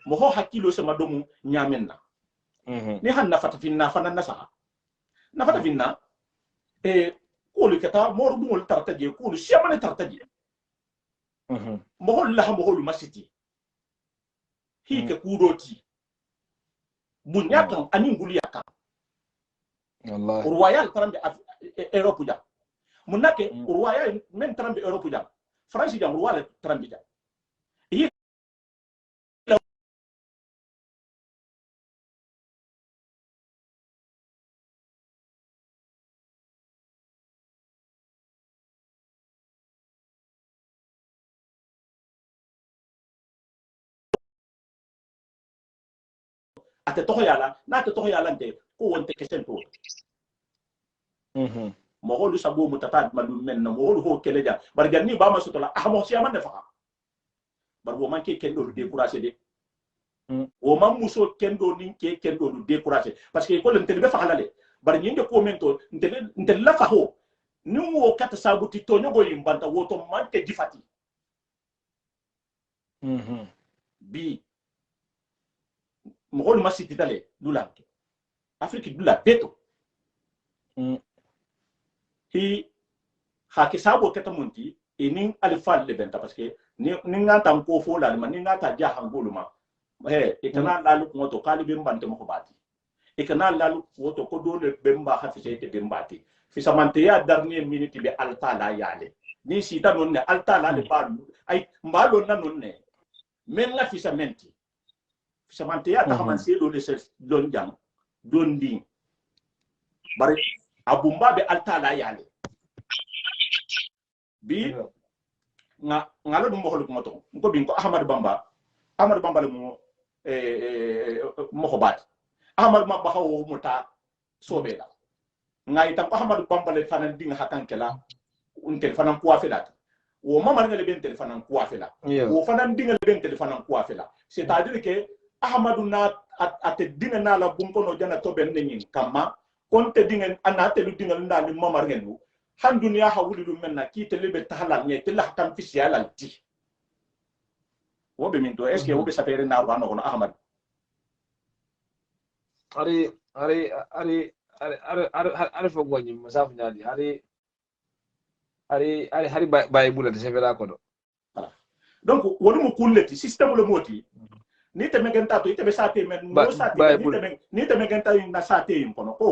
mo ho hakilo sama domu nyamen na ni han nafata finna fanan na saha nafata finna kulu kata moru mul tartaje kulu siamane tartaje mo hol la mo hol masiti hi ke kudoti bunyaka ani nguli yaka wallahi royal tarambe europe ja munake royal men tarambe europe ja france ja royal tarambe ja hi ate to yala na te to yala nte ko wonte kesen to mo holu sabo mutata malu men no mo holu ho keleja bar ganni ba ma sutola mo si amande fa bar wo manke kendo décourager de wo man muso kendo nin ke kendo décourager parce que ko len tele be fa halale bar nyinde ko mento nte la fa ho ni wo kata sabuti to nyogo yimbanta woto manke jifati bi mo holu masiti dale dulanke afrique dula beto hi hake sabo keta munti inin alifal le benta parce que ni ngata ko fo la ma ni ngata ja hangulu ma ikana lalu ko to kali be mbante mo bati ikana lalu ko to ko dole be mba hafise te be mbati fi samante ya dernier minute be alta la yale ni sita non ne alta la le balu ay mbalo na non ne men la fi samenti fi samante ya ta hamanse do le don jang don din bari abumba be alta la yale bi ngalo dum mo holu ko to ko bin ko ahmad bamba le mo mohobat ahmad bamba hawo muta sobe la ngai tam ahmad bamba le fanan dinga hatan kala untel fanan ko afela wo mama ngale ben tel fanan ko afela wo fanan dinga ben tel fanan ko afela c'est à dire que ahmadu na ate dinga na la bum ko no jana to ben nyin kama konte dinga anate lu dinga nda ni mama ngelu han dunya hawuli dum menna ki tele be tahala nye tele hakam fi siala ti wobe min to est ce que wobe sapere na ba no ahmad ari fo goni masaf nyali ari bay bulata se vela ko do donc wonu mo kulleti système le moti ni te megenta to ite be sate men no sate ni te megenta na sate yin kono ko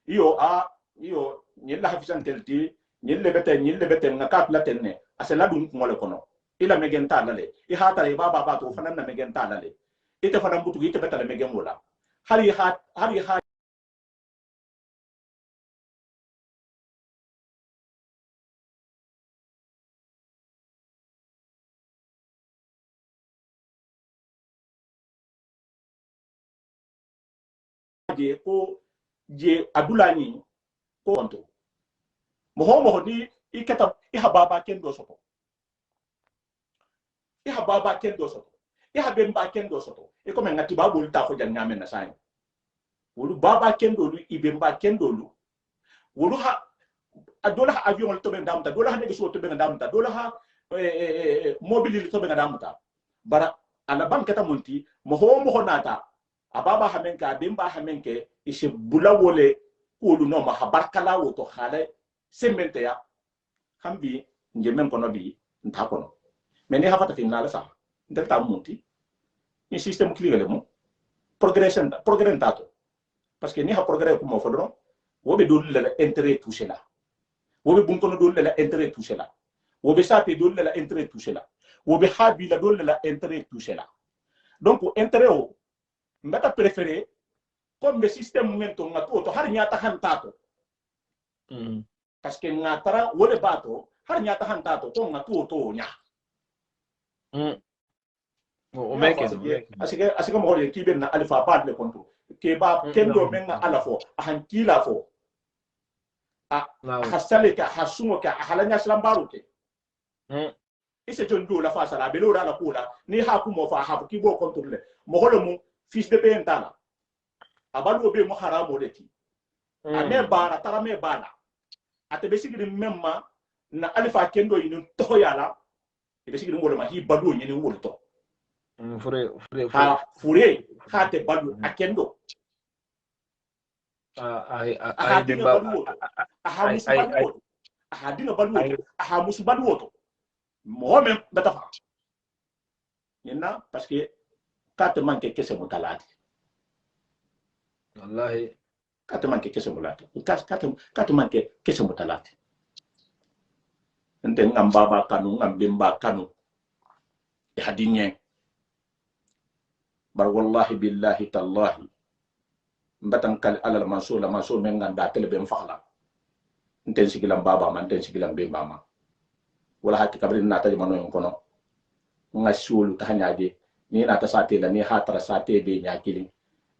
iyo nyilla hafisan telti nyille bete ngaka platenne asela dum ngole kono ila megenta lale I hata e baba to fanan na megenta lale ite fanan butu ite beta le megen wala hari je ko je adulani ko onto mo ni ikata ihababa kendo soto ihababa kendo soto ihabemba kendo soto e comme ngati babul ta ko janyame na sai wolu baba kendo lu ibemba kendo lu wolu ha adola ha avion to ben damta dola ha negoso to ben damta dola ha mobile to ben damta bara ala bankata munti mo nata ababa hamenka bemba hamenke ise bulawole kulu no ma habarkala woto khale semente ya hambi njemen kono bi nta kono meni hafata finala sa ndeta munti ni système client mo progression tato parce que ni ha progrès ko mo fodron wobe dol la intérêt touché la wobe bun kono dol la intérêt touché la wobe sape dol la intérêt touché la wobe habi la dol la intérêt touché la donc intérêt o mbata préféré comme le système momento ngato to har nyata hantato parce que ngatara wole bato har nyata hantato to ngato to nya o meke asike mo hole kibe na alpha bad le konto ke ba kendo men ala fo han kila fo a hasale ka hasumo ka halanya slambaru ke ise jon do la fa sala be lo la kula ni ha ku mo fa ha ki bo contrôler mo holo mu fils de pain tala abalu be mo haramo de ti ame bara tara me bana ate be sigiri memma na alifa kendo yin to yala be sigiri mo ma hi badu yin wo to fure ha te badu akendo aha dinga badu aha musibadu aha dinga badu aha musibadu mo men bata fa yena parce que carte manque kesse mutalati wallahi carte manque kesse mutalati carte manque kesse mutalati ente ngam baba kanu ngam bimba kanu e hadinye bar wallahi billahi tallahi mbatan kal alal masul men nganda telebe mfakla enten sigilam baba man enten sigilam bimba ma wala hakki kabri na taji mano yon kono nga sulu tahanyade ni na ta sate la ni hatara sate be nya kilin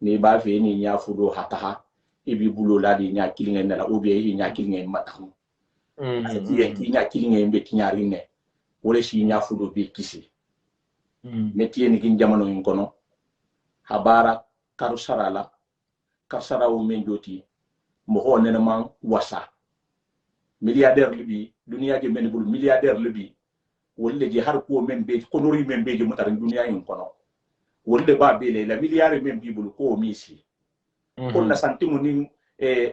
ni ba fe ni nya fudo hataha ibi bulo la di nya kilin en la obi yi nya kilin en matahu ati ki nya kilin en be tinyari ne wala shi nya fudo be kisi metiye ni kin jamano yon kono habara karusarala karsara o men joti mo ho nena man wasa milliardaire libi dunia je men bul milliardaire libi wolle je har ko men be konori men be je mutar dunia yin kono wolle ba be le la milliard men bi bul ko misi ko na santimu ni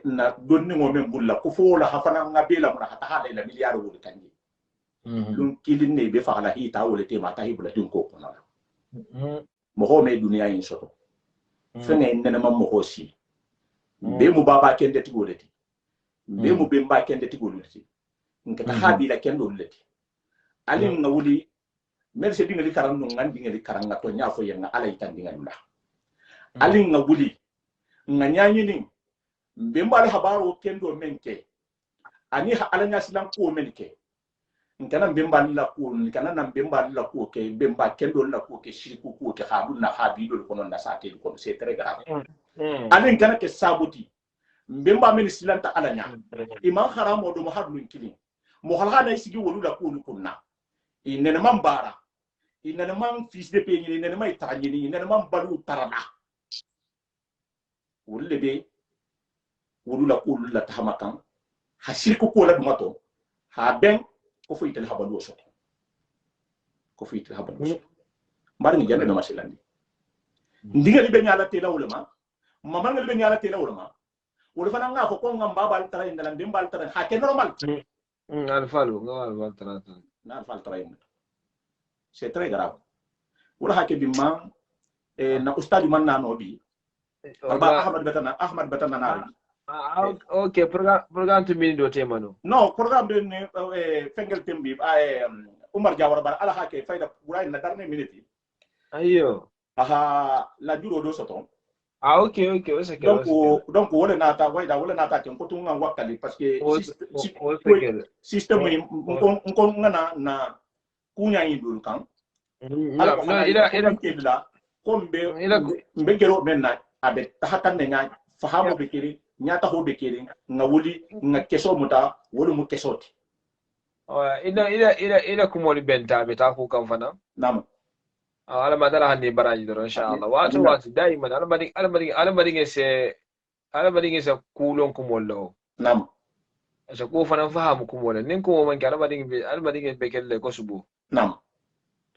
na donni mo men bul la ko fo la hafana ngabe la mura hata hala la milliard wol kanji lun kilin ne be fa la hita wole te mata hibula dun ko kono mo ho me dunia yin soto fene nena mam mo hosi be mu baba kende ti woleti be mu be mba kende ti woleti ngata habi la kendo leti alin na wuli merci dingali karam no ngandi ngali karanga to nyafo yenga ala itan dingali la alin na wuli nganyani ni be mbal habaro kendo menke ani ha ala nyasilan ko menke ngana be mbal la ko ngana nam be mbal la ko ke be mba kendo la ko ke shiriku ko ke habu na habi do ko non na sate ko c'est très grave alin kana ke sabuti mbemba men silanta alanya imam haramo do mahadlu kilin mo halhana isigi wolu la ko kunna inene mambara inene man fils de pays inene may taranyini inene man balu tarana wolle be wolu la ko la tahamakan hasirko ko la dumato ha ben ko fu itel habalu so ko fu itel habalu so mbar ni jande no masilandi ndiga be nyala tela ulama mama ngal be nyala tela ulama wala fana nga ko ngam babal tara indalam bimbal tara ha ke normal alfalu nga tara na alfal tara c'est très grave wala ha ke bimma na ustadi man na no bi aba ahmad batana na okay program to min do temano no program de ne fengel tembi umar jawara bar ala ha ke fayda buray na darne minute ayo aha la duro do soton okay donc wala nata wayda wala nata ken ko tunga wakali parce que système on ngana na kunya yidul kan ala ila kidla kombe mbe gero menna abe tahatan ne nya fahamo be kiri nyata ho be kiri ngawuli nga keso muta wala mu kesoti ila kumoli benta be ta ku kan fana nam ala madara hanni baraji do inshallah watu daiman ala mari se kulon kumollo nam asa ko fana fahamu kumollo nin ko man ala mari be kelle ko subu nam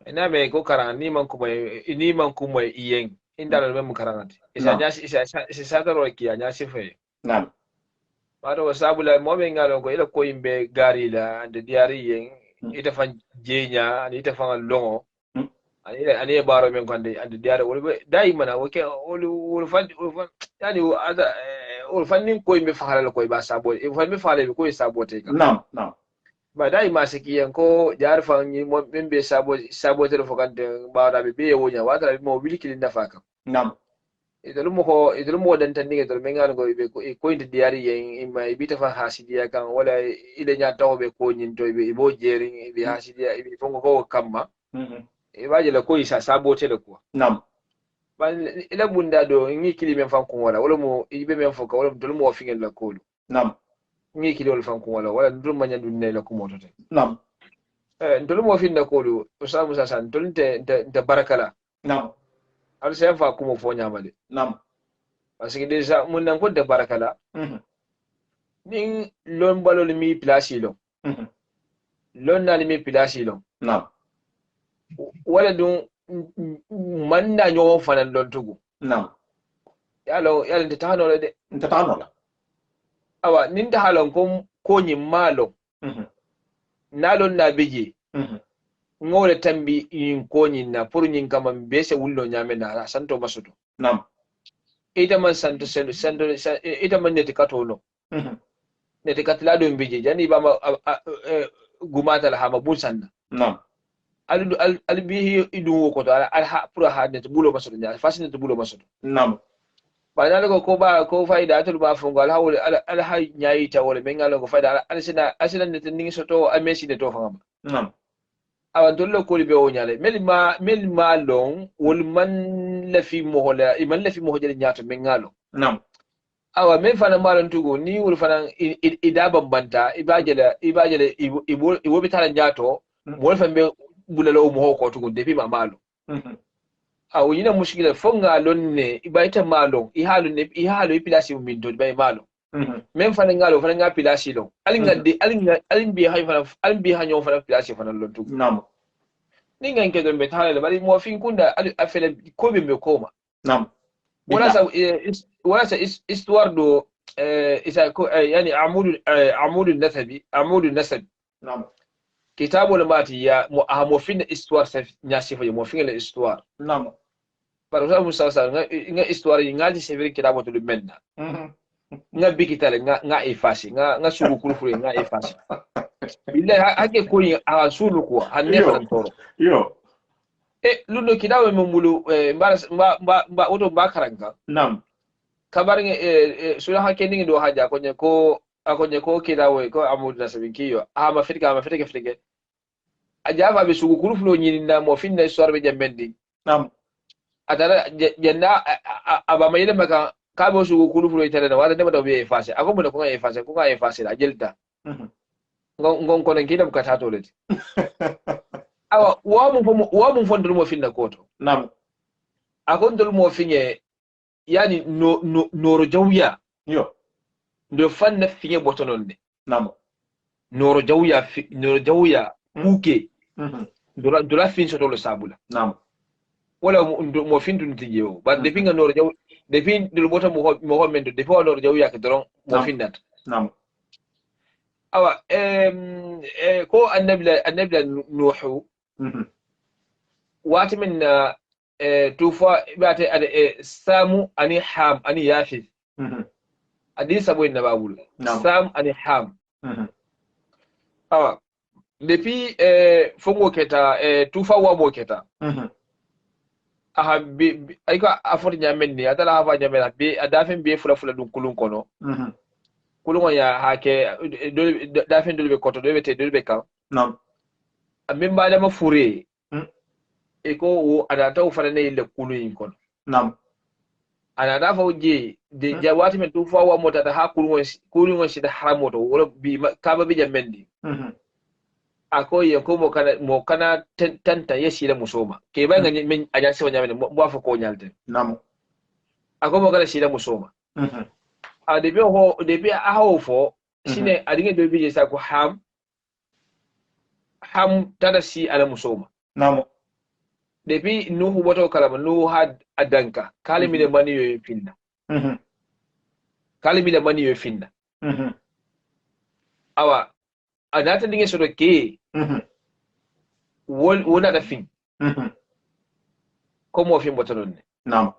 ina me ko kara ni man kuma iyen indalo be mu karangati isa sadaro ki anya sife nam bado wasabula mo be ngalo ko ila ko imbe gari la ande diari yen ita fan jenya ita fan longo ani baro men konde ande diare wol daiman wol fan yani wol fannin ko imbe fahala ko ba sabo e fan me faale ko sabote ka nam ba dai masiki yan ko jar fan ni mo membe sabote fo kande baada be wonya wata mo wilki linda faka nam idul mo dan tan nige to men ngal go be ko inde diari yen imma ibita fa hasidiya kan wala ile nya taw be ko nyin to be bo jeri be hasidiya be fongo ko kamma e baje la ko isa sabote le ko nam ba ila bunda do ngi kili men fan ko wala mo ibe men foka wala dul mo fingel la kolu nam ngi kili wala fan ko wala dul ma nyandu ne la ko moto te nam dul mo finna kolu usamu sasan dul te barakala nam al sen fa ko mo fo nyamale nam parce que déjà mun nan ko de barakala ni lon balol mi place lo lon na mi place lo nam wala dun man na nyo fanan lon tugu nam yalo ta hano de nta tano la awa nin ta halon ko nyi malo nalon na bije ngole tambi yin ko nyi na pour nyin kama bese wullo nyame na santo masuto nam ita man santo ita man neti katono neti katla do bije jani ba ma gumata la hama busanna nam al bihi idu ko to al ha pour ha net bulo masuto nya fasine to bulo masuto nam bana ko ba ko faida atul ba fungo al hawle al ha nyayi ta wala men ngalo ko faida al sina net ningi soto amesi de to fangam nam awan dollo ko libe o nyale mel ma long wol man la fi mohola man la fi mohojale nyaato men ngalo nam awa men fana malon tugo ni wol fana ida bambanta ibajele ibo bitala nyaato wol fa be bulalo mo ko tugo defi ma malo aw yina mushkila fonga lonne ibaita malo ihalu ipilasi min do bay malo men fana ngalo fana nga pilasi lo alin bi hay fana alin bi hanyo fana pilasi fana lon tugo nam ni ngan ke don betale bari mo fin kunda afele ko be koma nam wala sa istuwar do isa ko yani amud an-nasab nam kitabu al-mati ya mo fin istuwar sa nyasifa mo fin la istuwar nam par sa musa sa nga istuwar ngali severi kitabu to menna nga bikitale nga efasi nga sugu kurufure nga efasi billahi hake ko ni asulu ko hanne fa toro yo lundo kidawe mumulu mba oto bakaranga nam kabar sura hake ningi do haja akonye ko kidawe ko amud nasabinkiyo ama fitike ajaba be sugu kuruflo nyini na mo finna sorbe jambendi nam atara janna aba mayele maka kabo sugu kuruflo itare na wada ne mata be efase akomo ne ko efase la jelta ngon kono kidam katato leti awa wa mun fondul mo finna koto nam akon dul mo finye yani noro jawya yo ndo fanna finye botononde nam noro jawya buke dura fin soto lo sabula nam wala mo findu ntijewo ba de finga noro jaw de fin dul boto mo ho mendo de fo noro jawya ke doron mo finnat nam awa ko annabla nuhu wati min tufa bate samu ani ham ani yafis adi sabo inna babul sam ani ham awa depuis fongo keta tufa wabo keta aha bi ayka afori nyamen ni atala hafa nyamen be adafen be fula dun kulun kono kulun ya hake dafen dolbe koto dolbe kan nam amin ba da mafure ko wo adata u fana ne le kulun kono nam anada fa je de jawati men tufa wa mota da ha kulun shi da haramoto wala bi kaba bi jamendi akoye ko mo kana tanta yeshi da musoma ke ba ngani men aja se wanya men mo fa ko nyalte nam ako mo kana shi da musoma a de be a hawo fo shine adinge do bi je sa ko ham tada si ala musoma nam de bi nuhu boto kalama nuhu had adanka kalimi de mani yo finna kalimi de mani yo finna awa anata dinge sodo ke wona da fin ko mo fin botonon ne nam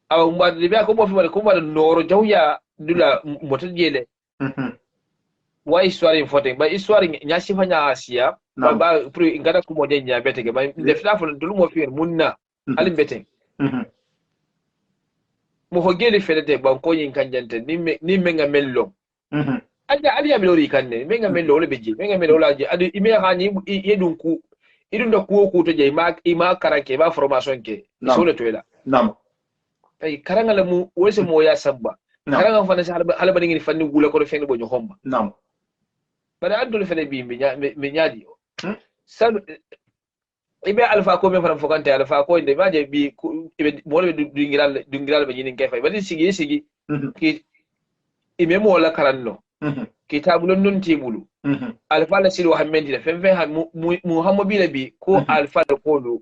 awa mba de be ko mo fin ko mba noro jawya dula moto jele wa histoire fote ba histoire nya sifa nya asia ba pour ngada ko mo de nya betege ba le flafo dulu mo fin munna alim beten mo hogeli felete ba ko yin kanjante ni menga mello aja ali ya milori kanne menga melo le beji menga melo la je adu ime hani yedunku idun da ko to je ima karake ba formation ke so le to ila nam ay karanga la mu wose mo ya sabba karanga fa na halba ngi fanni gula ko fenni bo homba nam bada adul fene bi mi nyaadi san ibe alfa ko me faram fokante alfa ko inde maje bi ibe mo le dungiral be nyinin kay fay badi sigi ki ime mo la karanno kitabulun nun tibulu alfa la silu hammendi la fen fen muhammad bi labi ko alfa la kolo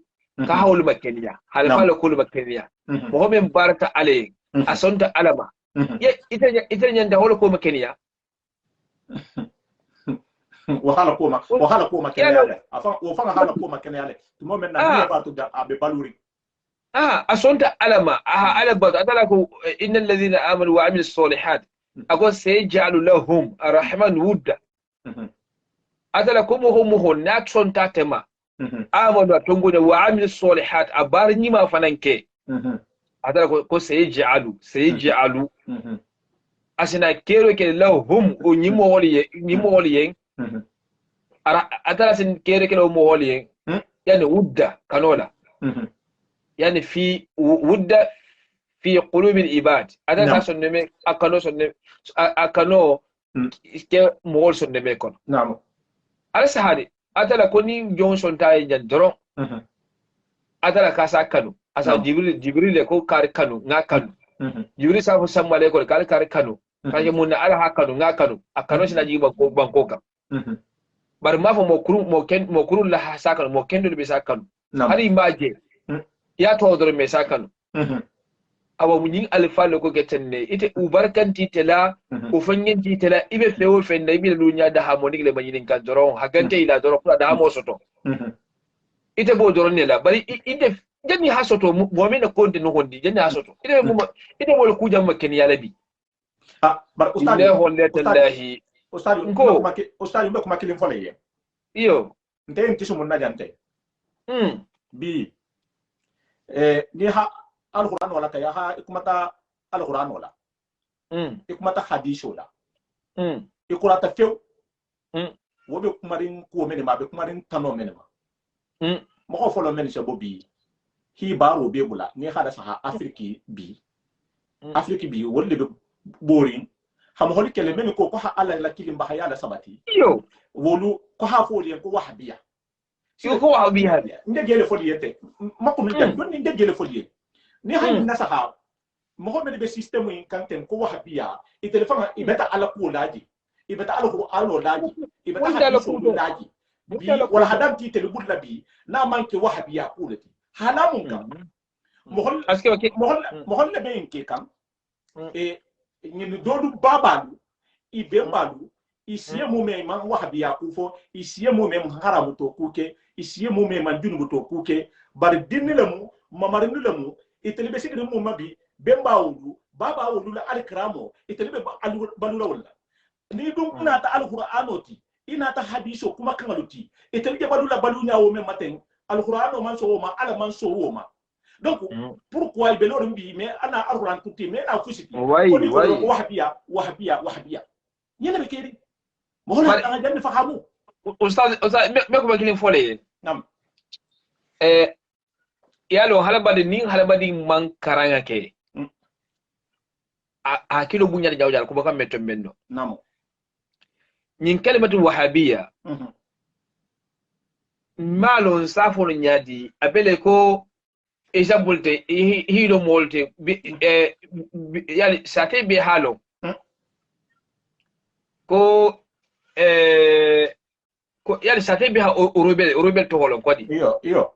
ka hawlu makeniya alfa la kolo makeniya mo men barata ale asonta alama ye ita nyanda hawlu ko makeniya wahala ko makeniya afa wafanga hala ko makeniya tumo men na ba to da abe baluri asonta alama alaba atala ko innal ladhina amanu wa amilus solihat أقول سيجعل لهم الرحمن ودا أتلا كم هم ناكسون تاتما آمنوا تنقول وعمل الصالحات أبارني ما فننك أتلا كو سيجعلوا أسنا كيرو كي لهم ونموليين أتلا سن كيرو كي لهم موليين يعني ودا كانولا يعني في ودا في قلوب العباد هذا سنمي أكنو كي مول سنمي كون نعم على سهادي أتلا كوني جونسون تاي جندرون أتلا كاسا كانو أسا جبريل كو كار كانو نا كانو جبريل سافو سمالي كو كار كانو كاجي مونا على ها كانو نا كانو أكنو سنا جيبا بانكوكا bar mafo mo kurun la hasakano mo kendo be sakano hari maje ya to dor me sakano awa munyin alfalo ko getenne ite ubarkanti tela ko fanyanti tela ibe fewo fenda ibe lunya da harmonic le banyin kan doron hagante ila doron kula da hamo soto ite bo doron ne la bari ite jani hasoto mo me na konde no hondi jani hasoto ite mo ku jamma ken ya labi bar ustadi ne holletallahi ustadi ko makilin fole ye iyo nte tisu mun najante bi ni ha القرآن ولا كياها إكمتا القرآن ولا إكمتا حديث ولا إكورا تفيو وبكمارين كو منما بكمارين تانو منما ما هو فلو من شبو بي هي بارو بيبولا ني هذا سها أفريقي بي ولا بورين هم هولي كلمة كو كها على لكيلم بحياة على سباتي ولو كها فولين كو وحبيا كو وحبيا ندجيل فوليته ما كنا نجد ندجيل فوليه ni hay na saha mohammed be system in kanten ko wahabiya e telefon ibeta ala ko laji ibeta ala qur'an laji ibeta hadith laji bi wala hadam ti tele budla bi na manke wahabiya kulati halamun kam mohol be en ke kam e ni dodu babalu ibe balu isiye mo me man wahabiya ku fo isiye mo me haramu to kuke isiye mo me man dunu to kuke bar dinnilamu mamarinilamu italibe sigiri mu mabi bemba wulu baba wulu la alkramo italibe balula wala ni dum na ta alqur'ano ti ina ta hadiso kuma kan aluti italibe balula balunya wo me maten alqur'ano man so ma ala man so wo ma donc pourquoi be lor mbi mais ana alqur'an tuti mais na fusiti wahabiya yene be kedi mo hola anga janni fahamu ustaz me ko bakilin fole nam yalo halabadi man karanga ke a kilo bunya jawjal ko bakam meto benno namo nyin kalimatu wahabiyya malon safon nyadi abele ko example te hilo molte yali sate be halo ko yali sate be ha orobel to holon kodi iyo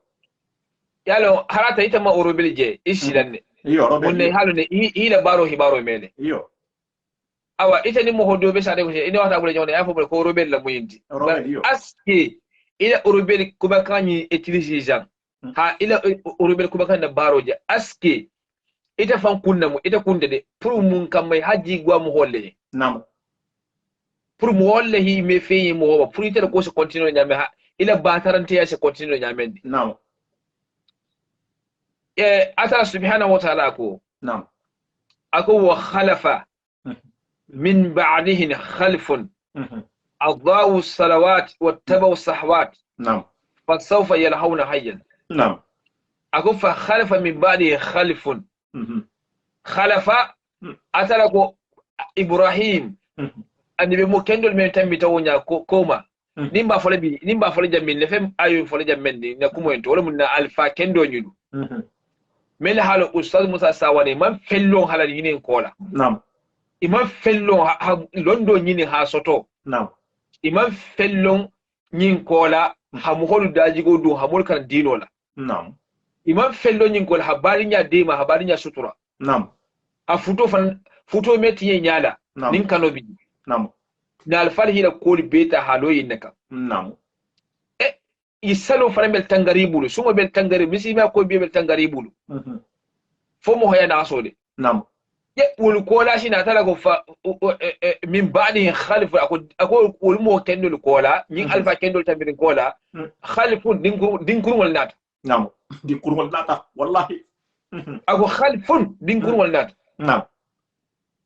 yalo harata ita ma orobel je isilanne wonne halune ila baro mele iyo awa ita ni mo hodo be sade ko ina wata bule jonde afo ko orobel la muyindi aske ila orobel kuba kanyi utiliser jam ha ila orobel kuba kan baro je aske ita fan kunna mu ita kunde de pour mun kam mai haji gwa mu holle nam pour mu holle hi me feyi mo pour ita ko se continue nyame ha ila batarante ya se continue nyame nam أتى سبحانه وتعالى أكو نعم أكو وخلف من بعدهن خلف أضاعوا الصلوات واتبعوا الصحوات نعم فسوف يلهون حيا نعم أقول فخلف من بعده خلف خلف أتلقوا إبراهيم أني بمكندل من تنبي تونا كوما nimba fole jammin le fem ayu fole jammin ni na kumo ento wala mun na alfa kendo nyudu mel halo ustad musa sawane man fellon halal yinin kola نعم imam fellon londo nyini ha soto نعم imam fellon nyin kola hamuholu daji go do hamul kan dinola نعم imam fellon nyin kola habari nya dema habari nya sutura نعم a futo meti nyala nin kanobi نعم na alfal hila koli beta haloyin naka نعم isalo farambel tangaribulu sumo bel tangari misima ko bel tangaribulu fomo hoya na asode نعم wol kola shina tala ko fa min ba'di khalif ako wol mo kendol kola min alfa kendol tambirin kola khalifun dinkurun wal nat نعم dinkurun wal nat wallahi ako khalifun dinkurun wal nat نعم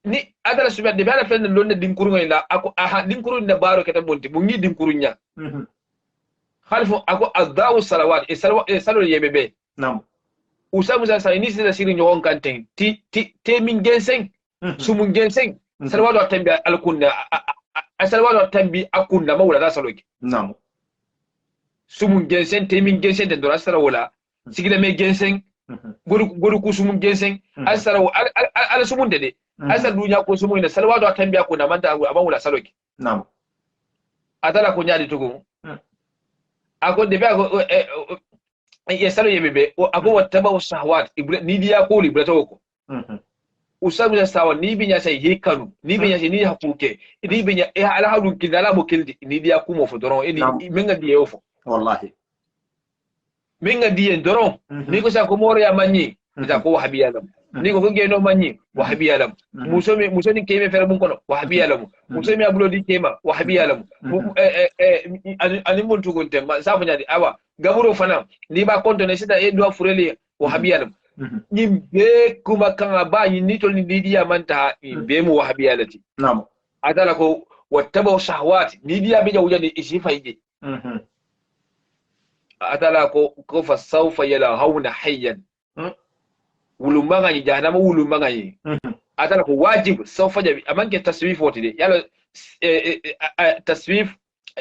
ni adala subat de bala fen lonne dinkurun la ako aha dinkurun na baro keta bonti bu ngi dinkurun nya khalifu ako adawu salawat e salo yebebe نعم usamu sa ini sila siri nyoon kanten ti min genseng sumun genseng salawatu tambi alkunna salawatu tambi akunna mawla da saloki نعم sumun genseng te min genseng de dora sala wala sigila me genseng goru ku sumun genseng asara ala sumun de asal dunya ko sumun de salawatu tambi akunna manta amawla saloki نعم atala ko nyaadi tugu ako debe ako yesalo yebebe ako wattaba shahawat ni dia ko libra tawko usabu ya sawa ni binya sai hekanu ni binya sai ni hakuke ni binya ala hadu kidala mo kildi ni dia ku mo fodoro ni menga dia yofo wallahi menga dia doron ni ko sa ko moro ya manyi ita ko wahabiya lam ni ko geno manyi wahabiya lam muso ni keme fere mun kono wahabiya lam muso mi abulo di kema wahabiya lam ani mun tugunte sa fanya di awa gaburo fana ni ba konto ne sita e do furele wahabiya lam ni be kuma kan ba ni to ni dia manta be mu wahabiya lati نعم adala ko wattaba shahawat ni dia be jawja ni isi faide adala ko fa sawfa yala hauna hayyan wulumanga ni jahannama wulumanga ni adala ko wajib sawfa jabi amanke taswif wotide yalo taswif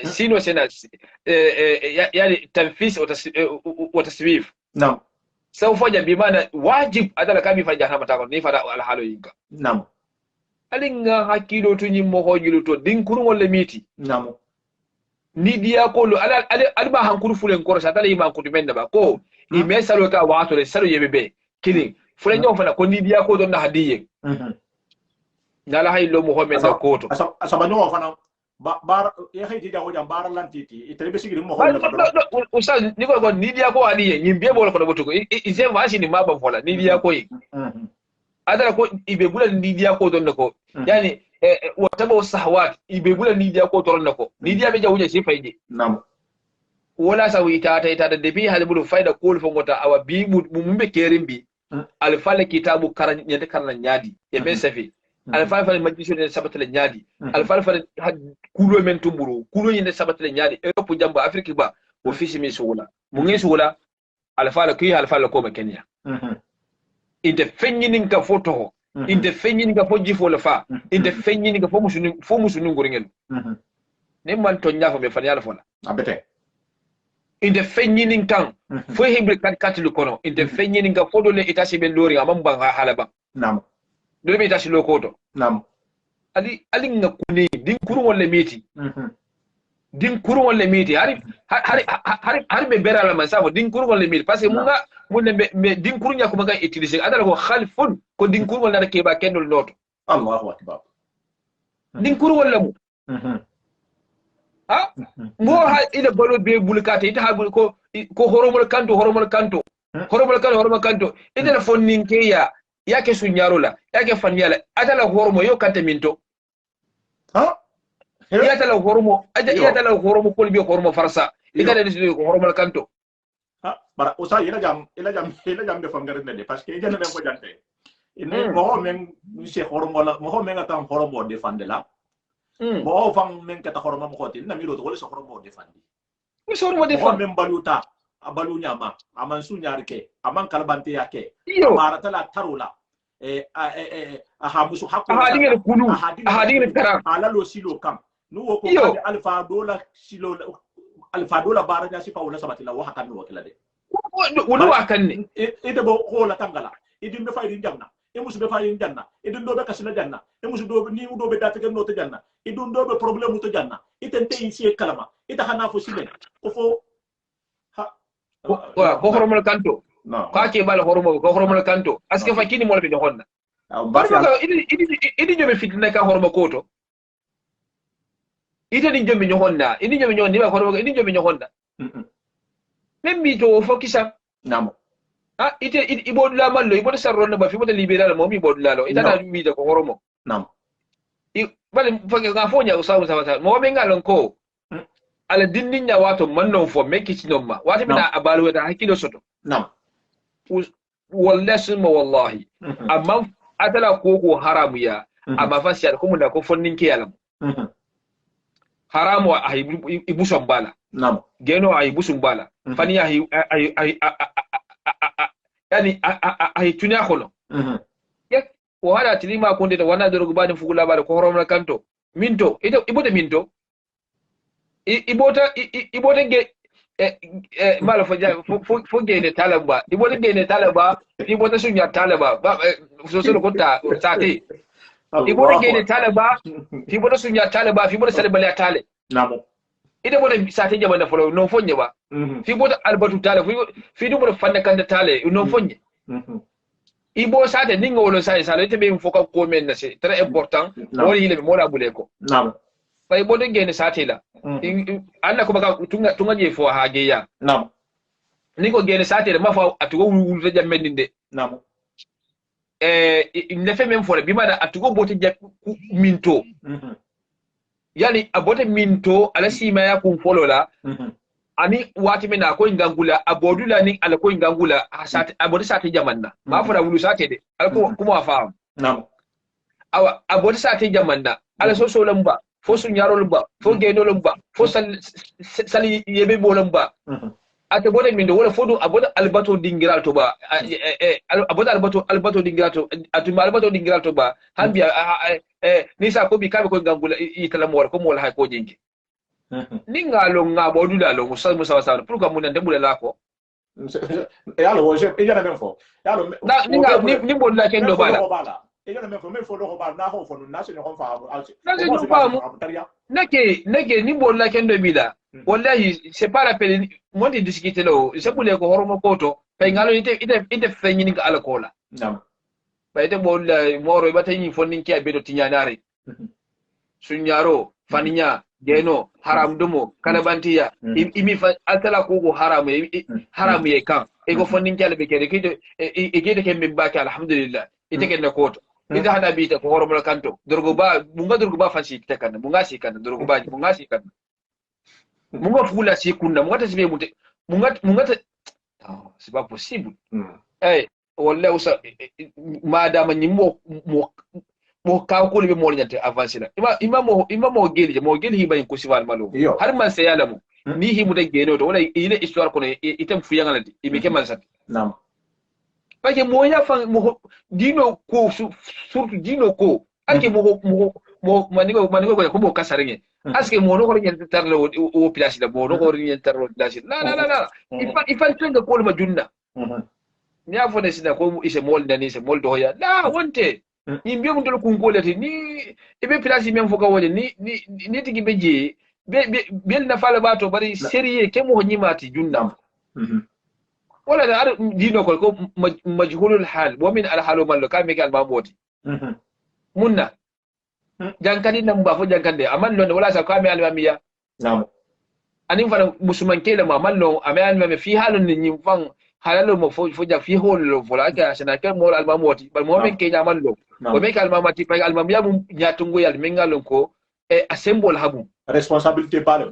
sino sena yani tanfis wa taswif نعم sawfa jabi mana wajib adala kabi fa jahannama ta ko ni fada al halo yinka نعم alinga hakilo to nyimmo hojulu to dinkuru wala miti نعم ni dia ko lo alba hankuru fulen ko sa tala yima ko dimenda ba ko i mesalo ka wato le salo yebebe killing fulen jo fana ko ni dia ko don na hadiye nala haylo mo homen da ko to asaba no fana bar ya hayti jago jam bar lantiti itebe sigiri mo homen ustaz ni ko ni dia ko hadiye nyimbe bol ko do botuko i se vashi ni maba fola ni dia ko yi adara ko ibe bula ni dia ko don ko yani wataba sahawat ibe bula ni dia ko toron nako ni dia be jawuje si fayde نعم wala sawi ta da debi hal bulu fayda ko fo ngota awa bi mumbe kerim bi al fala kitabu karan nyande karan nyaadi e be safi al fala majlisu ne sabatale nyaadi al fala kulo men tumburu kulo nyinde sabatale nyaadi europe jamba afrique ba o fisi mi sugula mu ngi sugula al fala ko ma kenya inte fenyinin ka foto inte fenyinin ka foji fo la fa inte fenyinin ka fo musunu ngurngel ne man to nyafo be fanyala fola abete inte fenyinin kan fo himbe katlu kono inte fenyinin ka fodo le itashi ben lori amam ban halaba نعم do be itashi lokoto نعم ali nga kuni din kuru wala meti din kuru wala meti hari be berala man sabo din kuru wala meti parce que munga munne be din kuru nya ko maga utiliser adala ko khalfun ko din kuru wala ke ba kendol noto الله اكبر din kuru wala mu ha mo ha ila balo be bulkata ita ha ko horomol kanto ita la fonnin ke yake sunyarola yake fanyala atala horomo yo kante minto ha yatala horomo ko bi horomo farsa ita da ni ko horomol kanto ha bara usa ila jam be fangare ne parce que ida ne ko jante ine mo men se horomo la mo men ata horomo defande la mo fang men kata horomo ko tin na mi do ko so horomo defandi usor mo defan men baluta abalu nyama aman su nyarke aman kalbante yake iyo marata la tarula aha musu hakko ahadinge kulu ahadinge karam ala lo silo kam nu wo ko alfa dola silo alfa dola baraja sifa wala sabatila wa hakan no kala de wala wa kanne ide bo hola tangala idin be faydi janna e musu be faydi janna idin do be kasina janna e musu do ni do be data no to janna idun do be problème to janna iten te isi kalama ita hana fo silen ko fo ko horomol kanto ka ke bala horomo ko horomol kanto aske fakini mo be honna idi jobe fitna ka horomo koto ite ni jobe honna idi jobe nyonni ba horomo idi jobe honna membi to fokisa namo ite ibodula mallo ibodo sarronna ba fi bodo liberal mo mi bodula lo ita na mi da ko horomo namo bale fage ga fonya usawu sawata mo be ngalon ko ala dinnin ya wato mannon fo meki cinomma wato mina abalu da hakilo soto nam wallahi ma wallahi amma adala koko haramu ya amma fasiya ko mun da ko fonnin ke yalam haramu ay ibuson bala nam geno ay ibuson bala fani ay yani ay tunya kholo yek ko hada tilima ko de wana dorogo bani fugula bala ko horom kanto minto ibote minto ibota ge mala fo gene talaba ibota gene talaba ibota sunya talaba so ko ta sate ibota gene talaba ibota sunya talaba ibota salbali atale namo ida bota sate jama na folo no fonye ba ibota albatu tale fi dum fanna kan tale no fonye ibo sate ninga wolo sai sale te be foka ko men na c'est très important wori ile mo la bule ko namo fay bo de gene sate la alla ko baka tunga je fo haage ya nam ni ko gene sate ma fa atugo wulde jammen de nam ne fe men fo bi mana atugo bote minto yani abote minto ala sima ya kun folo la ani wati mena ko ingangula abodula ni ala ko ingangula sate abote sate jamanna ma fa da wulu sate de ala ko kuma fa nam awa abote sate jamanna ala so lamba fo sun yaro lumba fo geno lumba fo sali yebe bo lumba ate bode min do wala fodo aboda albato dingiral to ba aboda albato dingiral to atuma albato dingiral to ba hambiya ni sa ko bi kabe ko gangula itala mo ko mo la ko jinki ni ngalo ngabo dula lo musa sa pourquoi mun ndemule la ko yalo wo je ejana men fo yalo ni bo la kendo bala ejana men fo men fo do ba na ho fo na se no fa nake ni bo la kendo bila wallahi c'est pas la peine mo di discuter lo c'est pour les ko horomo koto pay ngalo ite fenyi ni ala kola nam ba ite bo la moro ba tan fonnin ki abedo tinyanaare sunyaro faninya geno haram dumo kalabantiya imi fa atala ko haram ye kan e go fonnin ki ala be kede kede ke min ba ka alhamdulillah ite ken na koto ita hada bi ta ko horomo kanto durgo ba fansi ta kan bunga si kan durgo ba bunga si kan munga fula si kunna munga tasbe mute munga c'est pas possible wallahi usa madama nyimmo mo ka ko be mo nyante avancer la imamo geli hiba ko siwal malo har man se yalamu ni himu de geno to wala ile histoire ko itam fu yangala di imike man sat nam parce que mo ya fan mo dino ko surtout dino ko anke mo manigo ko mo kasarenge aske mo no ko nyante tarlo o place la mo no ko nyante tarlo place la ifan tenga ko ma junna ni afo ne sina ko ise mol dani se mol do ya la wonte ni mbiyo mun dol kun golati ni ibe place men foka wole ni tigi beje bel na fala bato bari sérieux ke mo nyimati junna wala da dino ko majhulul hal wa min al halu man ka me kal mamoti munna jankani nan ba fo jankande aman lon wala sa ka me almamiya nam anin fa musulman kele ma mallo ame almami fi halun ni fan halalo mo fo ja fi hol vola ka sana ke mo almamoti bal mo men ke jamallo ko me kal mamati pa almamiya mu nyatungo yal mengalon ko a symbol habu responsabilité pale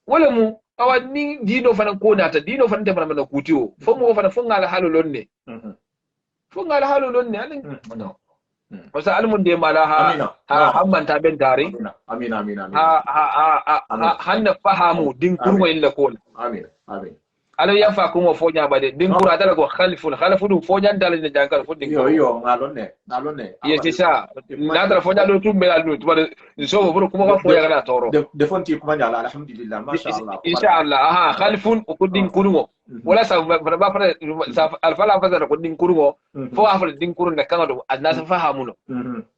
wala mu awa ni dino fana ko nata dino fana te fana kutiyo fo mo fana fo ngala halu lonne fo ngala halu lonne alin no wasa almun de mala ha hamman ta ben tare amina ha hanna fahamu din kurgo illa kol amin alo ya fa kuma fonya bade din kura dala ko khalifu fonya dala ne jankal fu din yo ngalone yes ça na dala fonya do tumbe la do tuba so bro kuma ka fonya kana toro de fonti kuma nyala alhamdulillah ma sha Allah insha Allah khalifun ko din kurgo wala sa ba fara alfala fa ko din kurgo fo afal din kurgo da kan do adna sa fahamuno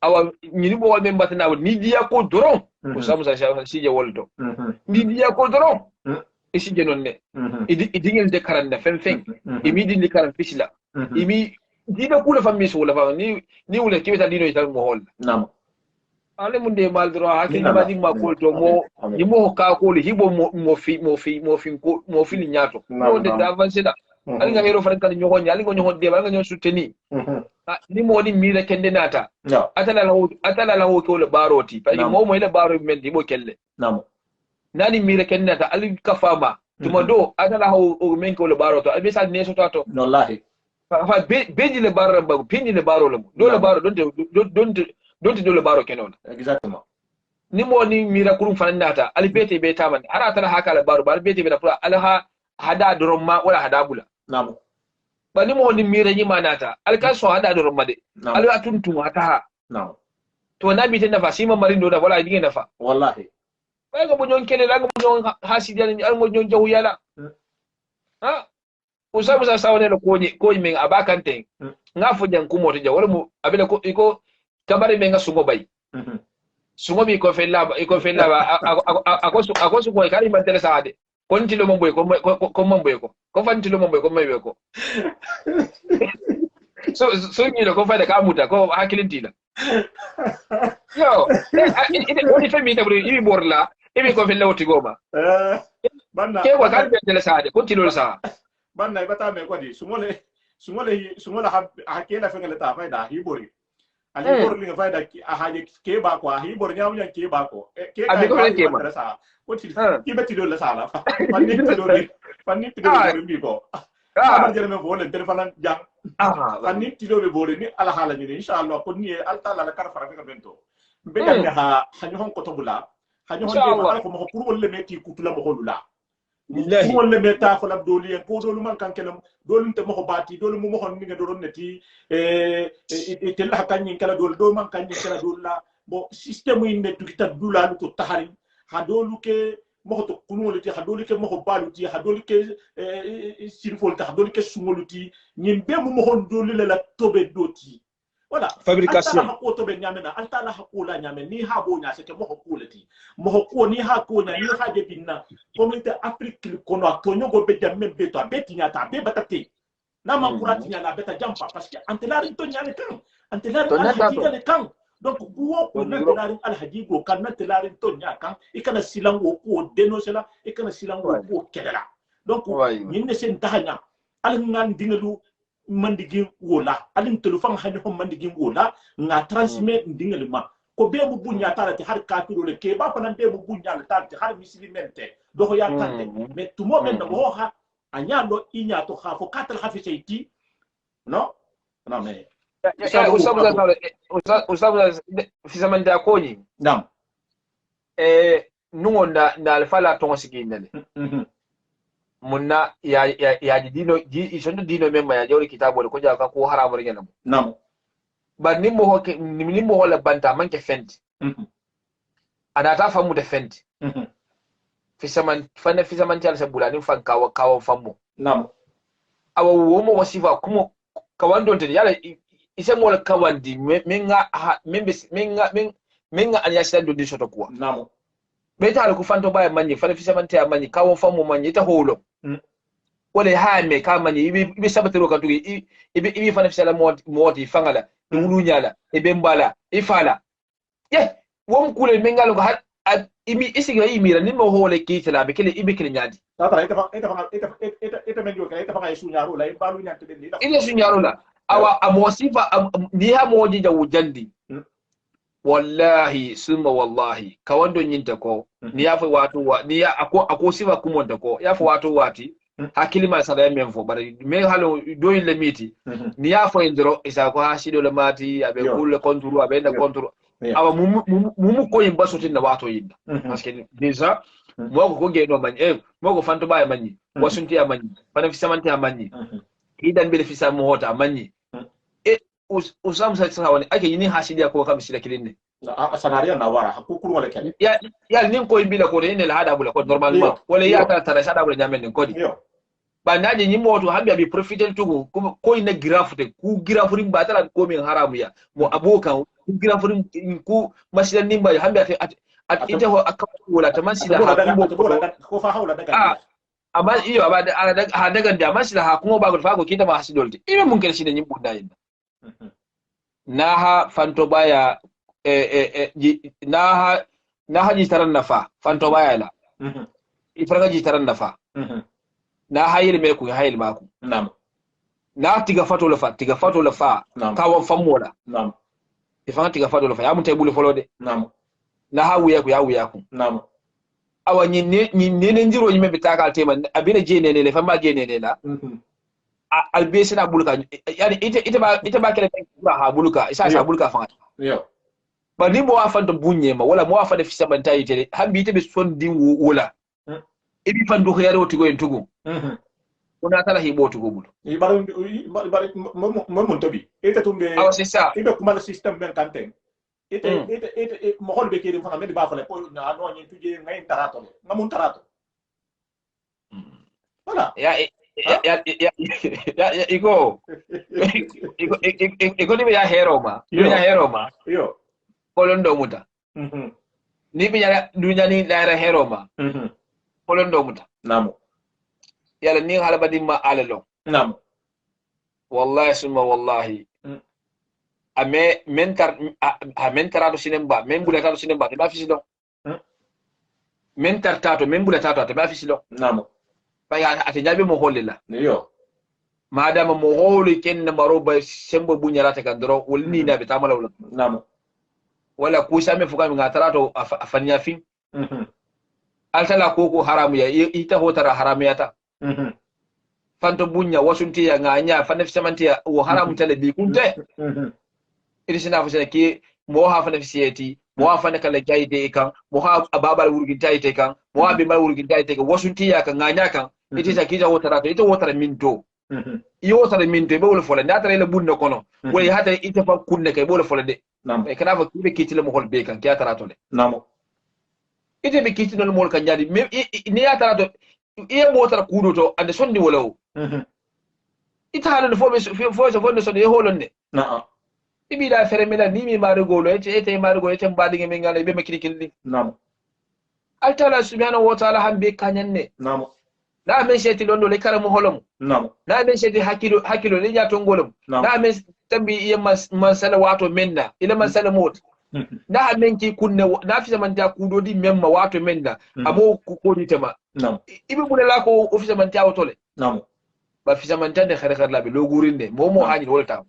awa nyini bo men batna ni diya ko doron ko samu sa shi je woldo ni diya ko doron isi jenon ne idingel de karanda fen imi din li karan fisila imi dina kula fammi so la fa ni wala kibeta dino ital mo hol nam ale mun de mal dro hakini ba di ma ko to mo ni mo ka ko li hibo mo fi ni nyato no de avance da ali nga hero faran kan nyoho nyali ngo nyoho de ba nga nyoho suteni ni mo ni mi la kende nata atala la ko le baroti pa ni mo le baro men di mo kelle nam nani mire kenna ta ali kafama tuma do adala ho men ko le baro to abi sa ne so to wallahi fa beji le baro ba pindi le baro le do le baro donte do le baro kenon exactement ni mo ni mira kurum fanata ali bete be taman ara tala haka le baro ba bete be da fura alha hada doroma wala hada bula namo ba ni mo ni mira ni manata al ka so hada doroma de ali atuntu hata namo to nabi tan fa sima marindo da wala dinga nafa wallahi ga mo nyon kele ga mo nyon hasidian al mo nyon jawu yala ha usabu sa sawane ko men abakante ngafu jan kumo to jawol mu abele ko iko kabari men nga sungo bay sungo bi ko fella akosu ko kali man tele saade kon tilo mo boy ko mo boy ko fan tilo mo boy ko may ko so ni ko fa da ka muta ko hakilin tila yo woni fami tabri ibi borla ibi ko fella woti goma banna ke ko kan tele saade kon tilo sa banna ibata me ko di sumole hakela fengele ta fayda hibori ali bor li fayda haje ke ba ko hibor nyam nyam ke ba ko ke ka ba sa ko ti ki beti do la sala fanni ti do bi ko ba jere me volen telefon jang fanni ti do be bore ni ala hala ni inshallah ko ni alta la kar fara ka bento be dan ha hanyo hon ko to bula hanyo hon de ko mo ko le meti kutula mo holula billahi wala meta ko lab doli ko dolu man kan kelam dolu te mo bati dolu mo hon ni nga do neti te la kan ni kala dolu do man kan ni kala dolu la bo système yi metu kita dula lu to tahari ha dolu ke mo to kunolu ti ha dolu ke mo balu ti ha dolu ke sinfol ta ha dolu ke sumolu ti nyimbe mo hon dolu la tobe doti voilà fabrication ko to be nyamena altala hakula nyame ni ha bo nya seke mo ko leti mo ko ni ha ko nya ni ha je binna communauté afrique ko no to nyogo be jamme be to be tinya ta be batati na man kurati nya na beta jampa parce que antelari to nya le kan antelari to le kan donc buwo ko na telari al hajigo kan na telari to nya kan ikana silango ko denosela ikana silango ko kedela donc ni ne sen tahanya al ngan dingalu mandigi wola alin telefon hani hon mandigi wola nga transmet ndingel ma ko be bu bunya tarati har kafiro le ke ba fanan be bu bunya le tarati har mislimente do ya tante mais tout moment no ha anya do inya to khafo katal hafi seyti no mais usabu fi zaman da koni nam nungonda na alfala to sikindele munna ya dino isondo dino memma ya jawri kitabo ko jaka ko haramu ngena nam ba nimmo wala banta manke fenti ana ta famu da fenti fi zaman tal sabula nin fan kawo famu nam awa womo wasifa kuma kawando te yala ise mo kawandi menga an yasida do di soto kuwa nam beta ko fanto baya manyi fi zaman tal manyi kawo famu manyi ta holo wala hame ka manyi ibi sabatero ka tugi ibi fana fi sala moti fangala wulunyala mbala ifala wom kule mengalo hat imi isiga imira nimo hole kitala be kele ibe kele nyadi tata ita menjo ka ita fanga sunyaro la imbalu nyante de la ile sunyaro la awa amosifa ni ha moji ja wujandi wallahi summa wallahi kawando nyinta ko ni yafa watu ni ya ako sifa kumonta ko yafa watu wati hakili ma sada men fo bari me halo do le miti ni ya fo indro isa ko hasido le mati abe kulle konturu abe na konturu awa mumu ko yimba sotin na wato yinda parce que déjà mo ko ge no mani mo ko fanto baye mani wasunti ya mani bana fi samanti ya mani idan be fi samu hota mani usam sa tsawani ake yini hasidiya ko kam sila kilinne sanaria na wara hakukuru wala kene ya nin ko imbila ko ne la hada bula ko normalement wala ya ta tara sada bula nyamen ko di ba naje nyimo wato hambi abi profitel tugo ko ina girafute ku girafurin ba tara ko min haramu ya mo abokan ku girafurin ku masilan nimba hambi at ita ho akko wala ta masila ko fa hawla daga amma iyo ba ha daga da masila ha kuma ba fa ko kita ma hasidolti ibe mun kelsi da nyimbo da naha fanto baya naha jitaran nafa fanto baya la ifraga jitaran nafa na hayir me ku hayil maku na tiga fato la fa kawon famola ifanga tiga fato la fa ya mun tay bulu folode na hawuya ku ya wuya ku awa ni ne njiro nyime bitaka tema abina je ne le fa ma je ne la albesi na bulka yani ita ba kele ba ha bulka isa sa bulka fa yo ba ni mo afan to bunye ma wala mo afan da fisa banta yite hambi ite be son din wala ibi fan do khayaro tigo en tugo una tala hibo tugo bulu bari mo tobi ita tumbe aw c'est ça ibe kuma le système ben kanten ite mo hol be kede fa me ba fa le ko na no nyi tuje ngay tarato ngamun tarato voilà ya iko ni ya heroma yo kolondo muta ni biya dunya ni daira heroma kolondo muta namo yalla ni halabadi ma alalo namo wallahi summa wallahi ame mentar do sinemba men bulata do sinemba te ba fisilo mentar tato men bulata te ba fisilo namo baya ate nyabe mo hollila yo madama mo holi ken maro ba sembo bunyarata kan dro wolni na be tamala wala namo wala ku same fuka mi ngatarato afanya fin altala koko haramu ya ita hotara haramu yata fanto bunya wasunti ya nganya fanaf samanti ya wo haramu tale bi kunte irisina fusena ki mo ha fanaf siyeti mo ha fanaka la jayde kan mo ha ababal wurgin tayte kan mo ha be mal wurgin tayte kan wasunti ya kan nganya kan itisa kita hotara to ita hotara minto iyo tara minto be wol fola ndata le bunno kono wala hata ita fa kunne kay wol fola de e kana fa kibe kitile mo hol be kan ki atara to le namo ite be kitino mo kan jadi ni atara to e mo tara kudo to ande sonni wala o ita halan fo so sonni e holonne ibi da fere mila ni mi mari golo ete mari golo ete mbadi ngi ngala be makini kilni namo altala subhanahu wa ta'ala hambe kanyanne namo na men sheti londo le karamu holom namo na men sheti hakilo le nyato ngolom na men tambi iya masala wato menna ila masala mot na men ki kunne na fi zaman ta kudodi memma wato menna amo ko ni tema ibi bule la ko ofisa man ta wotole ba fi zaman ta de khare la be logurinde mo hani wala ta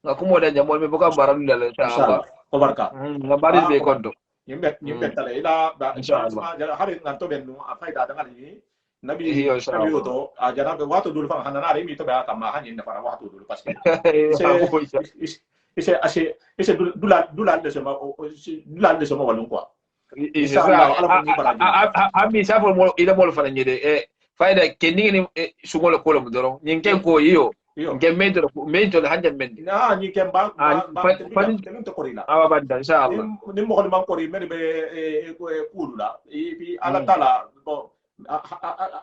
ngakumo da jamol me boka baralu la ta ko barka ngabari be konto yimbe tale ila ba inshallah jara hari nganto bennu afaida da ngani nabi to ajana be wato dulu fa hanana re mi to ba kama hanin da fara wato dulu parce que ise dulal de sama walun quoi inshallah ala mo baraji ami safo mo ila mo fara nyede faida keningi ni sugolo ko lo doro nyen ko yiyo ngen mento hanja men na ni ken ba to korila awa banda inshallah ni mo ko man kori men be kulula bi ala tala bo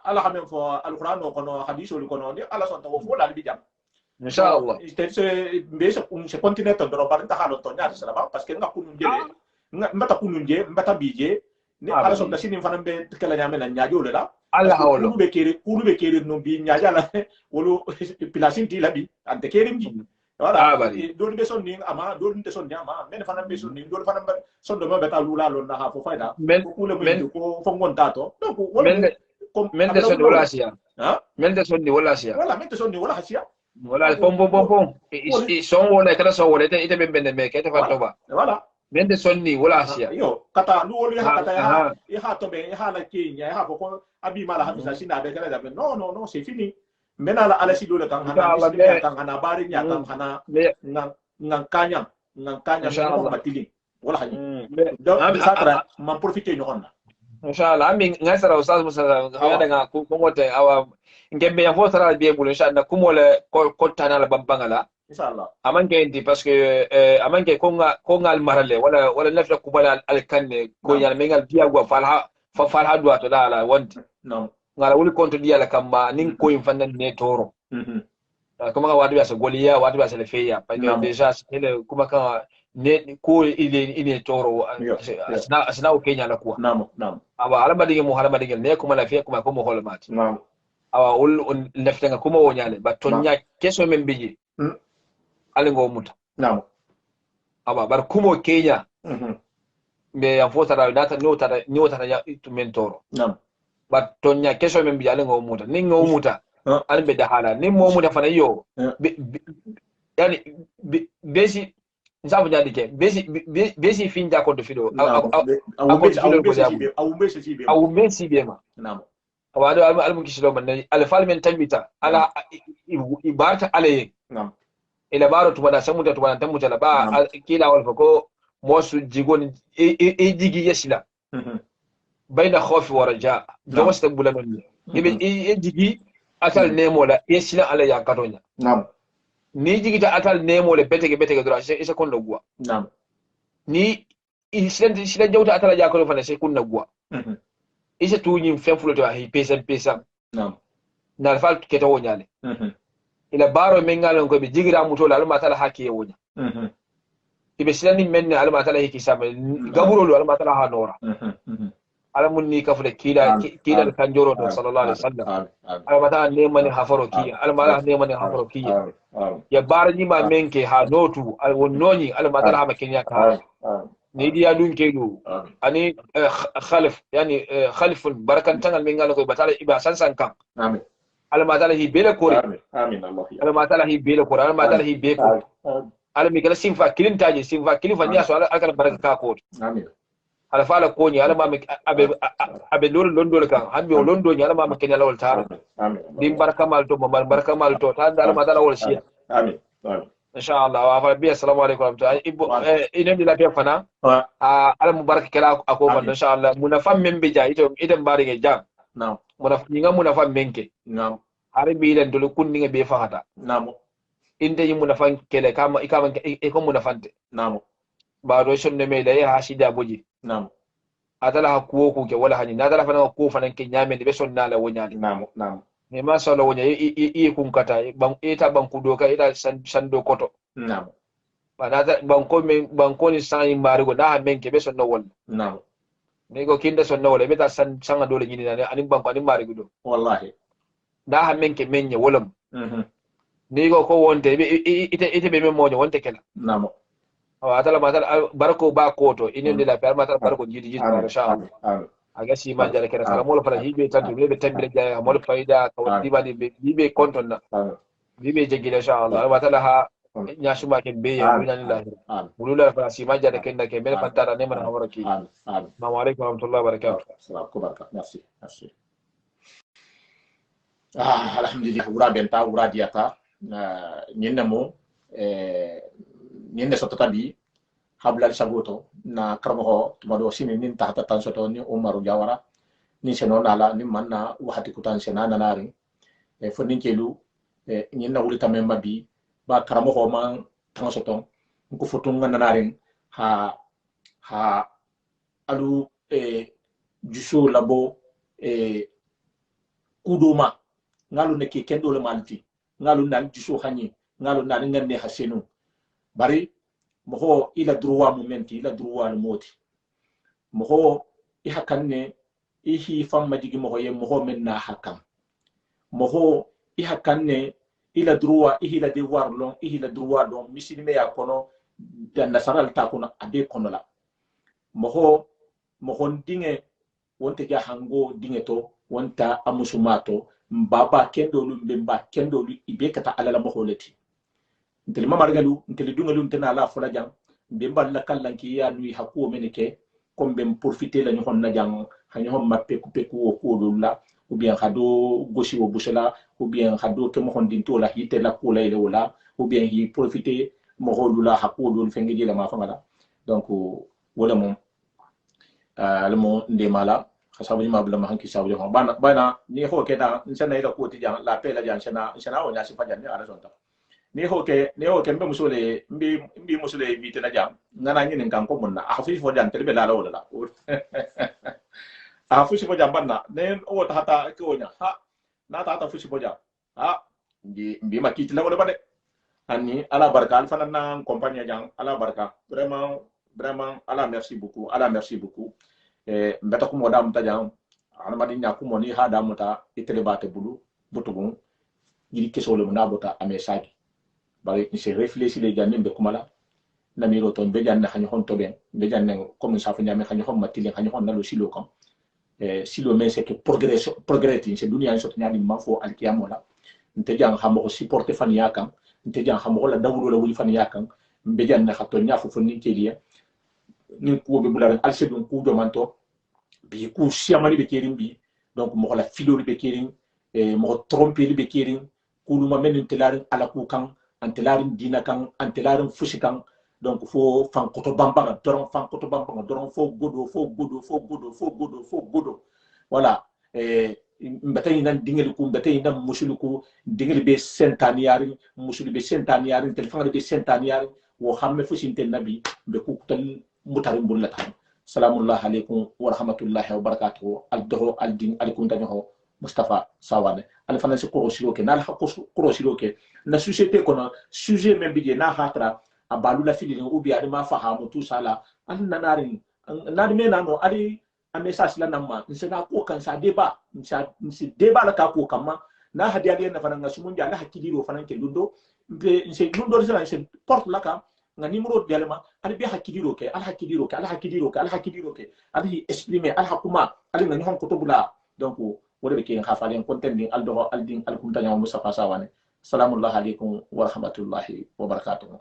ala hamen fo alquran ko no hadith ko no ni ala son tawo fo la bi jam inshallah c'est be se continue to do par ta halo to nyaata sala parce que ngakunu jele mbata kunun je mbata bije ni ala son da sinin fanan be kala nyame na nyaajo le la Allah hawlo kunu be kere no bi nyaaja la wolo pilasin ti labi ante kerim ji wala do be son ni ama do nte son ni ama men fanan be son ni do fanan be son do be ta lula lo na ha fo fayda ko le be ko fo ngonta to donc wala men de son wala sia men de son ni wala sia wala men de son ni wala sia wala pom i son wala kala so wala ite be bende me kete fa toba wala men de son ni wala sia yo kata lu wala kata ya to be ya la kenya ya ko abi mala habisa sina be kala da non non non c'est fini mena la ala sido le kan hana misli kan hana bari nya kan hana ngan kanya no matili wala haji donc satra man profiter no honna inshallah ami ngasara ustaz musa ngada nga ko ngote awa ngembe ya fotara be bulu inshallah kumole ko tanala bambangala inshallah amanke ndi parce que amanke ko ngal marale wala nafla kubala al kanne ko yalla mengal biya go falha do to dala wonti non ngala wuli konto diala kamba nin ko infannan ne toro kuma wadu ya goliya wadu ya feya parce que déjà c'est kuma kan ne ko ile toro asna o Kenya la kuwa nam awa alama dinge mo halama dinge ne kuma lafiya kuma ko mo holmati nam awa ul naftenga kuma wonyale ba tonya keso men biji alingo muta nam awa bar kumo Kenya me ya fotara data nota ya mentoro nam ba tonya keso men biji alingo muta ningo muta albe da hala nin mo muta fana yo yani besi nsabu jadi ke besi finja ko do fido awu besi bema nam awado almu kishilo man al falmen tambita ala ibarta alaye nam ila baro tubada samuta tubada tamuta la ba kila wal fako mosu jigoni jigi yesila bayna khawfi wa raja jogosta bulanon ibe jigi atal nemo la yesila ala ya katonya nam ni jigita atal nemo le betege dura isa kondo gua nam ni sila jawta atala jakolo fana sai kunna gua isa tuñim fenfulo to hi pesa nam na fal keta wonyale ila baro mengalon ko be jigira mutola alma tala hakiye wonya ibe silani menne alma tala hiki sama gaburolo alma tala ha nora alamun ni kafule kila kanjoro do sallallahu alaihi wasallam alma tala nemani hafaro ki alma tala nemani hafaro ki ya barani ma menke ha notu alwonnoni alma tala ha makenya ka ni dia dun kelu ani khalif yani khalifun barakan tangal mengal ko batala iba sansan kan amin alma tala hi bele kore amin allah alma tala hi bele kore alma tala hi be ko almi kala simfa kilintaji simfa kilifa ni aso akala baraka ka ko amin ala fala ko ni alma abe londo kan hambe londo ni alma makenya lawal tar amin dim baraka mal to baraka mal to ta alma tala wal shi amin inshallah wa fa bi assalamu alaikum warahmatullahi ina ni lafiya fana ala mubarak kala ako ban inshallah munafam men be ja idan bari ge jam na'am munafam menke na'am hari bi len dole kunni be fahata na'am inde yi munafan kele kama ko munafante na'am ba do sonne me da ya hashida boji na'am atala hakuwo ku ke wala hani na tala fana ko fana ke nyame be sonna la wonyali na'am ne ma sala wonya kun kata ita banku doka ita sando koto na'am banata banko ni sangi marigo na menke be sonna wol na'am ne ko kinda sonna wol be ta sanga dole nyini na ani banko ani marigo do wallahi na menke menye wolam ne ko wonte ite be memojo wonte kala na'am atala matala barko ba koto inen de la per matala barko jidi insha Allah aga si ma jare kera kala molo fara hibe tantu be tambire jaya molo faida ko diba di be konton na bibe jegila insha Allah matala ha nya shuma ke be ya wina lillahi mulula fara si ma jare kenda ke mel pantara ne man hawara ki assalamu alaikum warahmatullahi wabarakatuh assalamu alaikum merci alhamdulillah wura benta wura diata nyinna mo nyinna sotota bi hablal sagoto na karamo tumado sini nin tahta tan soto ni Umaru Jawara ni seno nala ni manna wahati kutan senana nari fo nin kelu nyinna wulita memma bi ba karamo ho man tan soto ko fotu ngana nari ha alu juso labo kuduma ngalu neki kendo le malti ngalu nan juso hanyi ngalu nan ngane hasenu bari moho ila droit momenti ila droit moti moho I hakanne ihi famma digi moho ye moho men na hakam moho I hakanne ila droit ihi la devoir long ihi la droit long misilime ya kono dan nasaral ta kono abe kono la moho dinge wonte ja hango dinge to wonta amusumato mbaba kendo lumbe mba kendo ibe kata alala moho leti nteli mamargalu nteli dungalu ntena la fola jang be mballa kallanki ya nui hakuo meneke comme ben profiter la ñu hon na jang ha ñu hon mappe ku peku ko la ou bien hado goshi wo busela ou bien hado ke mo hon din to la hite la ko la ile wala ou bien hi profiter mo holula hakulu fengi jila ma fangala donc wala mom le mo ndemala sabu ma bla ma hanki sabu ho bana ni ho ke da nsana ida ko ti jang la pe la jang sana o nya si fajan ni ara sonta ni ho ke mbe musule mbi musule vite na jang ngana ni ngan ko munna a fi fo jan telbe la la wala a fu si fo jang banna ne o ta hata ko nya ha na ta fu si fo jang ha mbi ma kiti la wala bade ani ala barka al fana na compagnie jang ala barka vraiment ala merci beaucoup mbeta ko modam ta jang ana madi nya ko moni ha da muta itele bate bulu butugun yiri keso le na bota amesagi bari ni se réfléchir les janne be kumala na miro ton be janne xani hon to ben be janne comme ça fa nyame xani hon matile xani hon na lo silo kam silo men c'est que progrès c'est dunia en sotnya ni mafo al kiamola nte jang xamo supporter fan yakam nte jang xamo la dawlo la wuli fan yakam be janne xato nya fu ni keliya ni ko be bulare al sedun ku do manto bi ku siamali be kerim bi donc mo la filo be kerim mo tromper be kerim ku ma men telarin ala ku kan antelarin dina kan antelarin fushi kan donc fo fan koto bambanga doron fo godo voilà mbetay nan dingel ku mbetay nan musuluku dingel be sentaniari musulu be sentaniari telefon be sentaniari wo xamme fushi ten nabi be ku tan mutarin bullatan salamullah alaykum wa rahmatullahi wa barakatuh al din alikum tanho Mustafa Sawane al fana se korosilo ke nal korosilo ke na société kono sujet même bije na hatra abalu la fili ou bien ma fahamu tout ça là an nanarin nan me nano ali a message la namma nsena ko kan sa débat nsi débat la ka ko kama na hadi ali na fana ngasumun ja la hakidiro fana ke lundo be nse lundo sala nse porte la ka nga numéro de elema ali be hakidiro ke ali exprimer al hakuma ali ngani hon ko to bula donc wala be ke khafalen content al do al din al kum tanya Mustafa Sawane salamullah alaykum wa rahmatullahi wa barakatuh